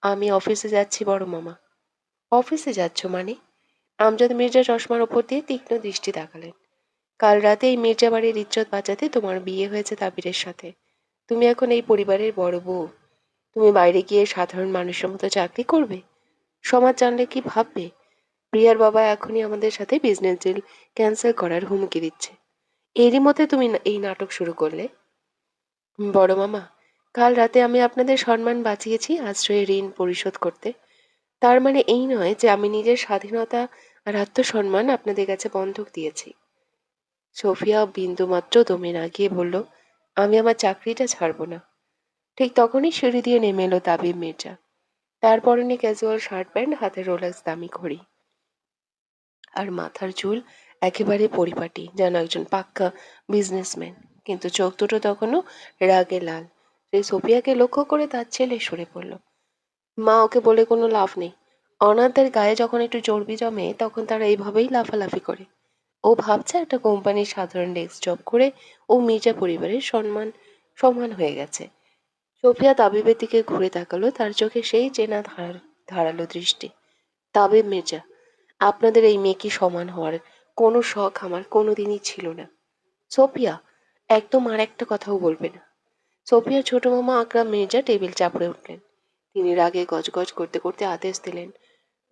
আমি অফিসে যাচ্ছি বড় মামা। অফিসে যাচ্ছ মানে? আমজাদ মির্জা চশমার ওপর দিয়ে তীক্ষ্ণ দৃষ্টি তাকালেন। কাল রাতে এই মির্জা বাড়ির ইজ্জত বাঁচাতে তোমার বিয়ে হয়েছে তাবিরের সাথে। তুমি এখন এই পরিবারের বড় বউ। তুমি বাইরে গিয়ে সাধারণ মানুষের মতো চাকরি করবে? সমাজ জানলে কি ভাববে? প্রিয়ার বাবা এখনই আমাদের সাথে বিজনেস ডিল ক্যান্সেল করার হুমকি দিচ্ছে। এরই মধ্যে তুমি এই নাটক শুরু করলে? বড় মামা, কাল রাতে আমি আপনাদের সম্মান বাঁচিয়েছি আশ্রয়ের ঋণ পরিশোধ করতে। তার মানে এই নয় যে আমি নিজের স্বাধীনতা আর আত্মসম্মান আপনাদের কাছে বন্ধক দিয়েছি। সোফিয়া বিন্দুমাত্র দমে না গিয়ে বলল, আমি আমার চাকরিটা ছাড়বো না। ঠিক তখনই সিঁড়ি দিয়ে নেমে এলো তাবিব মির্জা। তার পরনে ক্যাজুয়াল শার্ট প্যান্ট, হাতে রোলেক্স দামি ঘড়ি, আর মাথার চুল একেবারে পরিপাটি, যেন একজন পাক্কা বিজনেসম্যান। কিন্তু চোখ দুটো তখনও রাগে লাল। সেই সোফিয়াকে লক্ষ্য করে তার ছেলে সরে পড়ল। মা, ওকে বলে কোনো লাভ নেই। অনাথদের গায়ে যখন একটু চর্বি জমে তখন তারা এইভাবেই লাফালাফি করে। ও ভাবছে একটা কোম্পানির সাধারণ ডেস্ক জব করে ও মির্জা পরিবারের সমান হয়ে গেছে। সোফিয়া তাবিবের দিকে ঘুরে তাকালো, তার চোখে সেই চেনা ধারালো দৃষ্টি। তাবিব মির্জা, আপনাদের এই মেয়ে সমান হওয়ার কোনো শখ আমার কোনোদিনই ছিল না। সোফিয়া, একদম আর একটা কথাও বলবে না। সোফিয়ার ছোট মামা আকরাম মির্জা টেবিল চাপড়ে উঠলেন। তিনি রাগে গজগজ করতে করতে আদেশ দিলেন,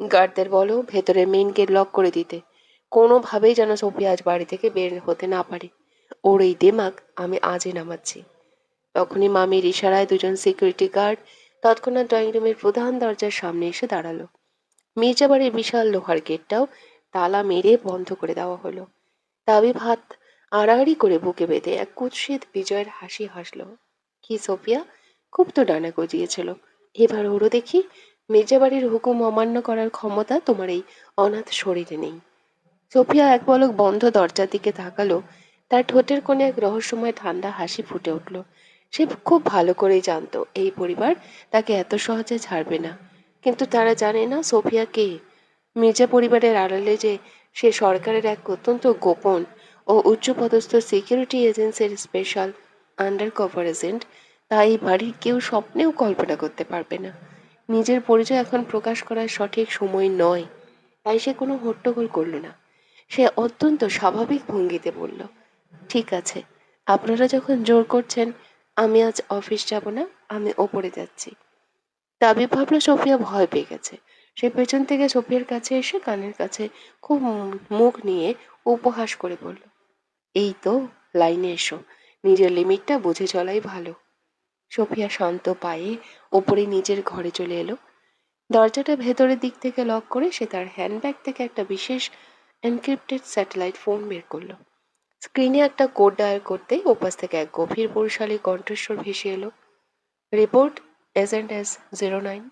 গার্ডদের বলো ভেতরে মেইন গেট লক করে দিতে। কোনোভাবেই যেন সোফিয়া আজ বাড়ি থেকে বের হতে না পারে। ওর এই দেমাগ আমি আজই নামাচ্ছি। তখনই মামির ইশারায় দুজন সিকিউরিটি গার্ড তৎক্ষণাৎ ড্রয়িং রুমের প্রধান দরজার সামনে এসে দাঁড়ালো। মির্জা বাড়ির বিশাল লোহার গেটটাও তালা মেরে বন্ধ করে দেওয়া হলো। তাবিব হাত আড়াআড়ি করে বুকে বেঁধে এক কুৎসিত বিজয়ের হাসি হাসল। কি সোফিয়া, খুব তো ডানা গজিয়েছিল। এবার ওরও দেখি মির্জা বাড়ির হুকুম অমান্য করার ক্ষমতা তোমার এই অনাথ শরীরে নেই। সোফিয়া এক পলক বন্ধ দরজার দিকে তাকালো। তার ঠোঁটের কোণে এক রহস্যময় ঠান্ডা হাসি ফুটে উঠল। সে খুব ভালো করেই জানতো এই পরিবার তাকে এত সহজে ছাড়বে না। কিন্তু তারা জানে না সোফিয়া কে। মির্জা পরিবারের আড়ালে যে সে সরকারের এক অত্যন্ত গোপন ও উচ্চপদস্থ সিকিউরিটি এজেন্সির স্পেশাল আন্ডার কভার এজেন্ট, তা এই বাড়ির কেউ স্বপ্নেও কল্পনা করতে পারবে না। নিজের পরিচয় এখন প্রকাশ করার সঠিক সময় নয়, তাই সে কোনো হট্টগোল করল না। সে অত্যন্ত স্বাভাবিক ভঙ্গিতে বলল, ঠিক আছে, আপনারা যখন জোর করছেন, আমি আজ অফিস যাব না, আমি ওপরে যাচ্ছি। তাবিব ভাবল সোফিয়া ভয় পেয়ে গেছে। সে পেছন থেকে সোফিয়ার কাছে এসে কানের কাছে খুব মুখ নিয়ে উপহাস করে বলল, এই তো, লাইনে এসো। নিজের লিমিটটা বুঝে চলাই ভালো। সোফিয়া শান্ত পায়ে ওপরে নিজের ঘরে চলে এলো। দরজাটা ভেতরের দিক থেকে লক করে সে তার হ্যান্ডব্যাগ থেকে একটা বিশেষ এনক্রিপ্টেড স্যাটেলাইট ফোন বের করলো। স্ক্রিনে একটা কোড ডায়াল করতেই ওপাশ থেকে এক গভীর বৈশালী কণ্ঠস্বর ভেসে এলো, রিপোর্ট এজেন্ট S09।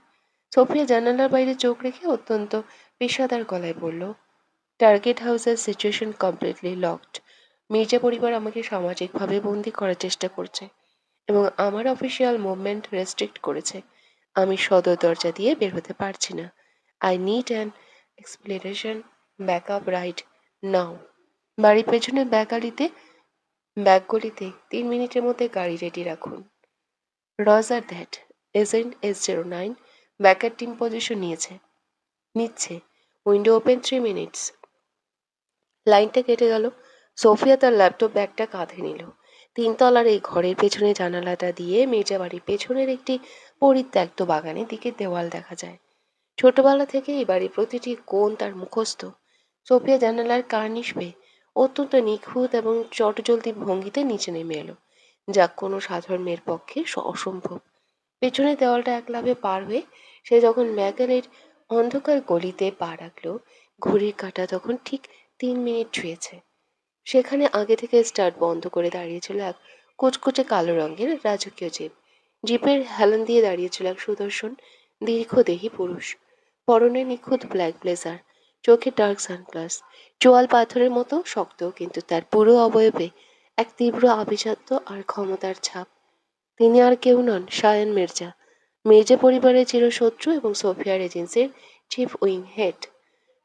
সোফিয়া জানালার বাইরে চোখ রেখে অত্যন্ত পেশাদার গলায় বলল, টার্গেট হাউসের সিচুয়েশন কমপ্লিটলি লকড। মির্জা পরিবার আমাকে সামাজিকভাবে বন্দি করার চেষ্টা করছে এবং আমার অফিসিয়াল মুভমেন্ট রেস্ট্রিক্ট করেছে। আমি সদর দরজা দিয়ে বের হতে পারছি না। I need an explanation, backup right now. বাড়ির পেছনে ব্যাকগলিতে 3 মিনিটের মধ্যে গাড়ি রেডি রাখুন। Roger that. Agent S09 backup team position নিচ্ছে। Window open 3 minutes. লাইনটা কেটে গেল। সোফিয়া তার ল্যাপটপ ব্যাগটা কাঁধে নিল। 3 তলার এই ঘরের পেছনে জানালাটা দিয়ে মির্জা বাড়ির পেছনের একটি পরিত্যক্ত বাগানের দিকে দেওয়াল দেখা যায়। ছোটবেলা থেকে এই বাড়ির প্রতিটি কোণ তার মুখস্থ। সোফিয়া জানালার কার্নিশ বেয়ে অত্যন্ত নিখুঁত এবং চটজলদি ভঙ্গিতে নিচে নেমে এলো, যা কোনো সাধারণ মেয়ের পক্ষে অসম্ভব। পেছনের দেওয়ালটা একলাভে পার হয়ে সে যখন ম্যাগালের অন্ধকার গলিতে পা রাখলো, ঘড়ির কাঁটা তখন ঠিক 3 মিনিট ছুঁয়েছে। সেখানে আগে থেকে স্টার্ট বন্ধ করে দাঁড়িয়েছিল এক কুচকুচে কালো রঙের রাজকীয় জিপ। জিপের হেলান দিয়ে দাঁড়িয়েছিল এক সুদর্শন দীর্ঘদেহী পুরুষ। পরনে নিখুঁত ব্ল্যাক ব্লেজার, চোখে ডার্ক সানগ্লাস, চোয়াল পাথরের মতো শক্ত, কিন্তু তার পুরো অবয়বে এক তীব্র আভিজাত্য আর ক্ষমতার ছাপ। তিনি আর কেউ নন, শায়ান মির্জা, মির্জা পরিবারের চিরশত্রু এবং সোফিয়ার এজেন্সির চিফ উইং হেড।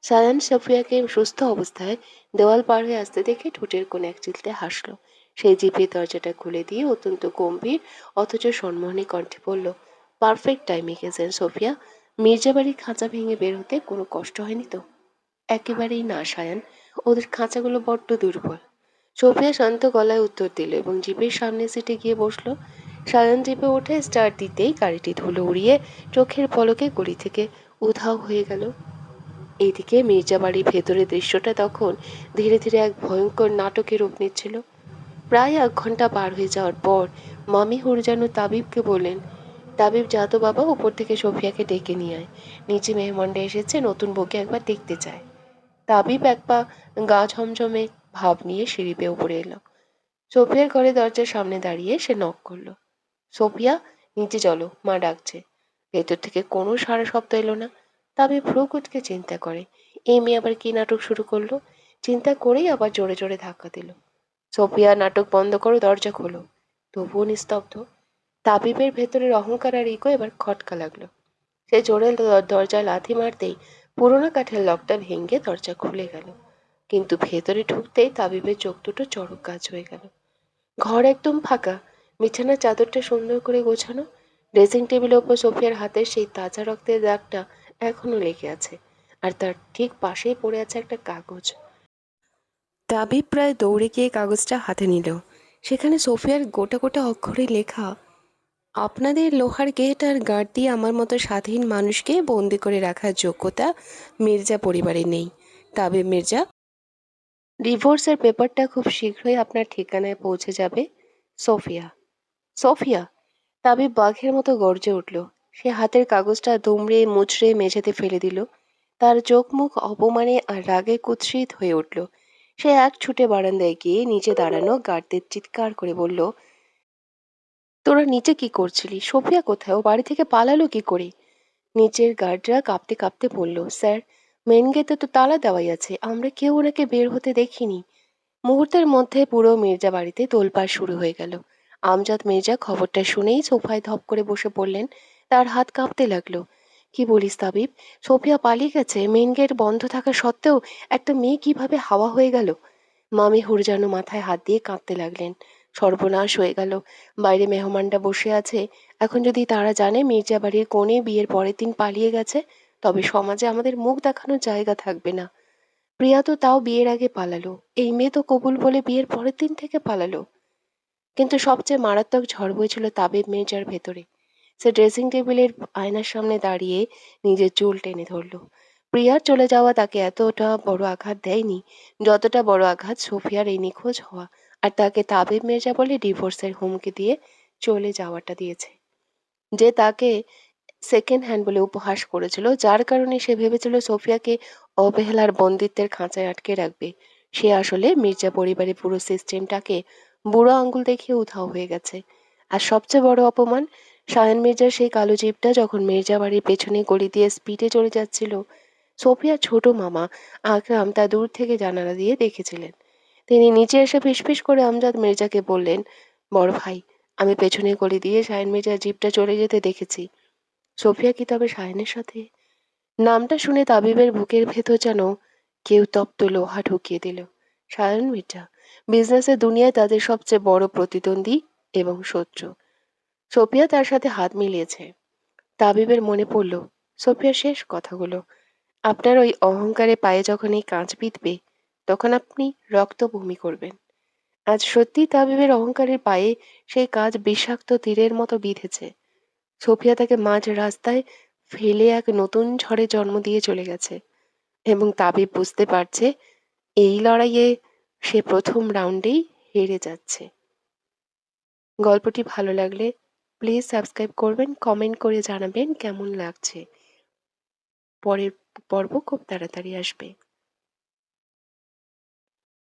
সায়ান সোফিয়াকে সুস্থ অবস্থায় দেওয়াল পার হয়ে আসতে দেখে ঠোঁটের কোণে এক চিলতে হাসলো। সেই জিপের দরজাটা খুলে দিয়ে অত্যন্ত গম্ভীর অথচ সম্মোহনী কণ্ঠে বলল, perfect timing agent Sophia. Mirza বাড়ির খাঁচা ভেঙে বের হতে কোনো কষ্ট হয়নি তো? একেবারেই না সায়ান, ওদের খাঁচাগুলো বড্ড দুর্বল। সোফিয়া শান্ত গলায় উত্তর দিল এবং জিপের সামনের সিটে গিয়ে বসলো। সায়ান জিপে উঠে স্টার্ট দিতেই গাড়িটি ধুলো উড়িয়ে চোখের পলকে গলি থেকে উধাও হয়ে গেল। এইদিকে মির্জা বাড়ির ভেতরের দৃশ্যটা তখন ধীরে ধীরে এক ভয়ঙ্কর নাটকের রূপ নিচ্ছিল। প্রায় 1 ঘন্টা পার হয়ে যাওয়ার পর মামি হুরজানু তাবিবকে বললেন, তাবিব যা তো বাবা, উপর থেকে সোফিয়াকে ডেকে নিয়ে আয়। নিচে মেহমানরা এসেছে, নতুন বউকে একবার দেখতে চায়। তাবিব এক পা গা ঝমঝমে ভাব নিয়ে সিঁড়ি বেয়ে উপরে এলো। সোফিয়ার ঘরে দরজার সামনে দাঁড়িয়ে সে নক করলো, সোফিয়া, নিচে চলো, মা ডাকছে। ভেতর থেকে কোনো সাড়া শব্দ এলো না। তাবিব ভ্রু কুঁচকে চিন্তা করে, এই মেয়ে আবার কি নাটক শুরু করলো। চিন্তা করেই আবার জোরে জোরে ধাক্কা দিল। সোফিয়া, নাটক বন্ধ করো, দরজা খোলো। তবুও নিস্তব্ধ। তাবিবের ভেতরের অহংকার আর ইগো এবার খটকা লাগলো। সে জোরে দরজায় লাথি মারতেই পুরোনো কাঠের লকটা ভেঙে দরজা খুলে গেল। কিন্তু ভেতরে ঢুকতেই তাবিবের চোখ দুটো চড়ক গাছ হয়ে গেল। ঘর একদম ফাঁকা, বিছানার চাদরটা সুন্দর করে গোছানো, ড্রেসিং টেবিলের ওপর সোফিয়ার হাতের সেই তাজা রক্তের দাগটা এখনো লেগে আছে, আর তার ঠিক পাশেই পড়ে আছে একটা কাগজ। তাবিব প্রায় দৌড়ে গিয়ে কাগজটা হাতে নিল। সেখানে সোফিয়ার গোটা গোটা অক্ষরে লেখা, আপনাদের লোহার গেট আর গার্ড দিয়ে আমার মতো স্বাধীন মানুষকে বন্দি করে রাখার যোগ্যতা মির্জা পরিবারে নেই। তাবিব মির্জা, ডিভোর্সের পেপারটা খুব শীঘ্রই আপনার ঠিকানায় পৌঁছে যাবে। সোফিয়া। সোফিয়া! তাবিব বাঘের মতো গর্জে উঠল। সে হাতের কাগজটা দুমড়ে মুচড়ে মেঝেতে ফেলে দিল। তার চোখ মুখ অপমানে আর রাগে কুৎসিত হয়ে উঠল। সে এক ছুটে বারান্দায় গিয়ে নিচে দাঁড়ানো গার্ডদের চিৎকার করে বলল, তোরা নিচে কি করছিলি? সোফিয়া কোথায়? ও বাড়ি থেকে পালালো কি করে? নিচের গার্ডরা কাঁপতে কাঁপতে বলল, স্যার, মেন গেটে তো তালা দেওয়াই আছে, আমরা কেউ ওনাকে বের হতে দেখিনি। মুহূর্তের মধ্যে পুরো মির্জা বাড়িতে তোলপাড় শুরু হয়ে গেল। আমজাদ মির্জা খবরটা শুনেই সোফায় ধপ করে বসে পড়লেন। তার হাত কাঁপতে লাগলো। কি বলিস তাবিব? সোফিয়া পালিয়ে গেছে? মেন গেট বন্ধ থাকা সত্ত্বেও একটা মেয়ে কিভাবে হাওয়া হয়ে গেল? মামি হুরজানু মাথায় হাত দিয়ে কাঁদতে লাগলেন। সর্বনাশ হয়ে গেল। বাইরে মেহমানরা বসে আছে। এখন যদি তারা জানে মির্জা বাড়ির কোণে বিয়ের পরের দিন পালিয়ে গেছে, তবে সমাজে আমাদের মুখ দেখানোর জায়গা থাকবে না। প্রিয়া তো তাও বিয়ের আগে পালালো। এই মেয়ে তো কবুল বলে বিয়ের পরের দিন থেকে পালালো। কিন্তু সবচেয়ে মারাত্মক ঝড় বইছিল তাবিব মির্জার ভেতরে। সে ড্রেসিং টেবিলের আয়নার সামনে দাঁড়িয়ে নিজের চুল টেনে ধরল। প্রিয়ার চলে যাওয়া তাকে এতটা বড় আঘাত দেয়নি যতটা বড় আঘাত সোফিয়ার এই নিখোঁজ হওয়া আর তাকে তাবিব মির্জা বলে ডিভোর্সের হুমকি দিয়ে চলে যাওয়াটা দিয়েছে। যে তাকে সেকেন্ড হ্যান্ড বলে উপহাস করেছিল, যার কারণে সে ভেবেছিল সোফিয়াকে অবহেলার বন্দিত্বের খাঁচায় আটকে রাখবে, সে আসলে মির্জা পরিবারের পুরো সিস্টেমটাকে বুড়ো আঙ্গুল দেখিয়ে উধাও হয়ে গেছে। আর সবচেয়ে বড় অপমান, শায়ান মির্জার সেই কালো জিপটা যখন মির্জা বাড়ির পেছনে গলি দিয়ে স্পিডে চলে যাচ্ছিল, সোফিয়ার ছোট মামা আকরাম তা দূর থেকে জানালা দিয়ে দেখেছিলেন। তিনি নিচে এসে ফিসফিস করে আমজাদ মির্জাকে বললেন, বড় ভাই, আমি পেছনে গলি দিয়ে শায়ান মির্জার জিপটা চলে যেতে দেখেছি। সোফিয়া কি তবে শায়নের সাথে? নামটা শুনে তাবিবের বুকের ভেতর যেন কেউ তপ্ত লোহা ঢুকিয়ে দিল। শায়ন মির্জা, বিজনেসের দুনিয়ায় তাদের সবচেয়ে বড় প্রতিদ্বন্দ্বী এবং শত্রু। সোফিয়া তার সাথে হাত মিলিয়েছে। তাবিবের মনে পড়ল সোফিয়ার শেষ কথাগুলো, আপনার ওই অহংকারে পায়ে যখন এই কাঁচ বিঁধবে, তখন আপনি রক্ত বমি করবেন। আজ সত্যি তাবিবের অহংকারের পায়ে সেই কাঁচ বিষাক্ত তীরের মতো বিঁধেছে। সোফিয়া তাকে মাঝ রাস্তায় ফেলে এক নতুন ঝড়ে জন্ম দিয়ে চলে গেছে, এবং তাবিব বুঝতে পারছে এই লড়াইয়ে সে প্রথম রাউন্ডেই হেরে যাচ্ছে। গল্পটি ভালো লাগলে প্লিজ সাবস্ক্রাইব করবেন, কমেন্ট করে জানাবেন কেমন লাগছে। পরের পর্ব খুব তাড়াতাড়ি আসবে।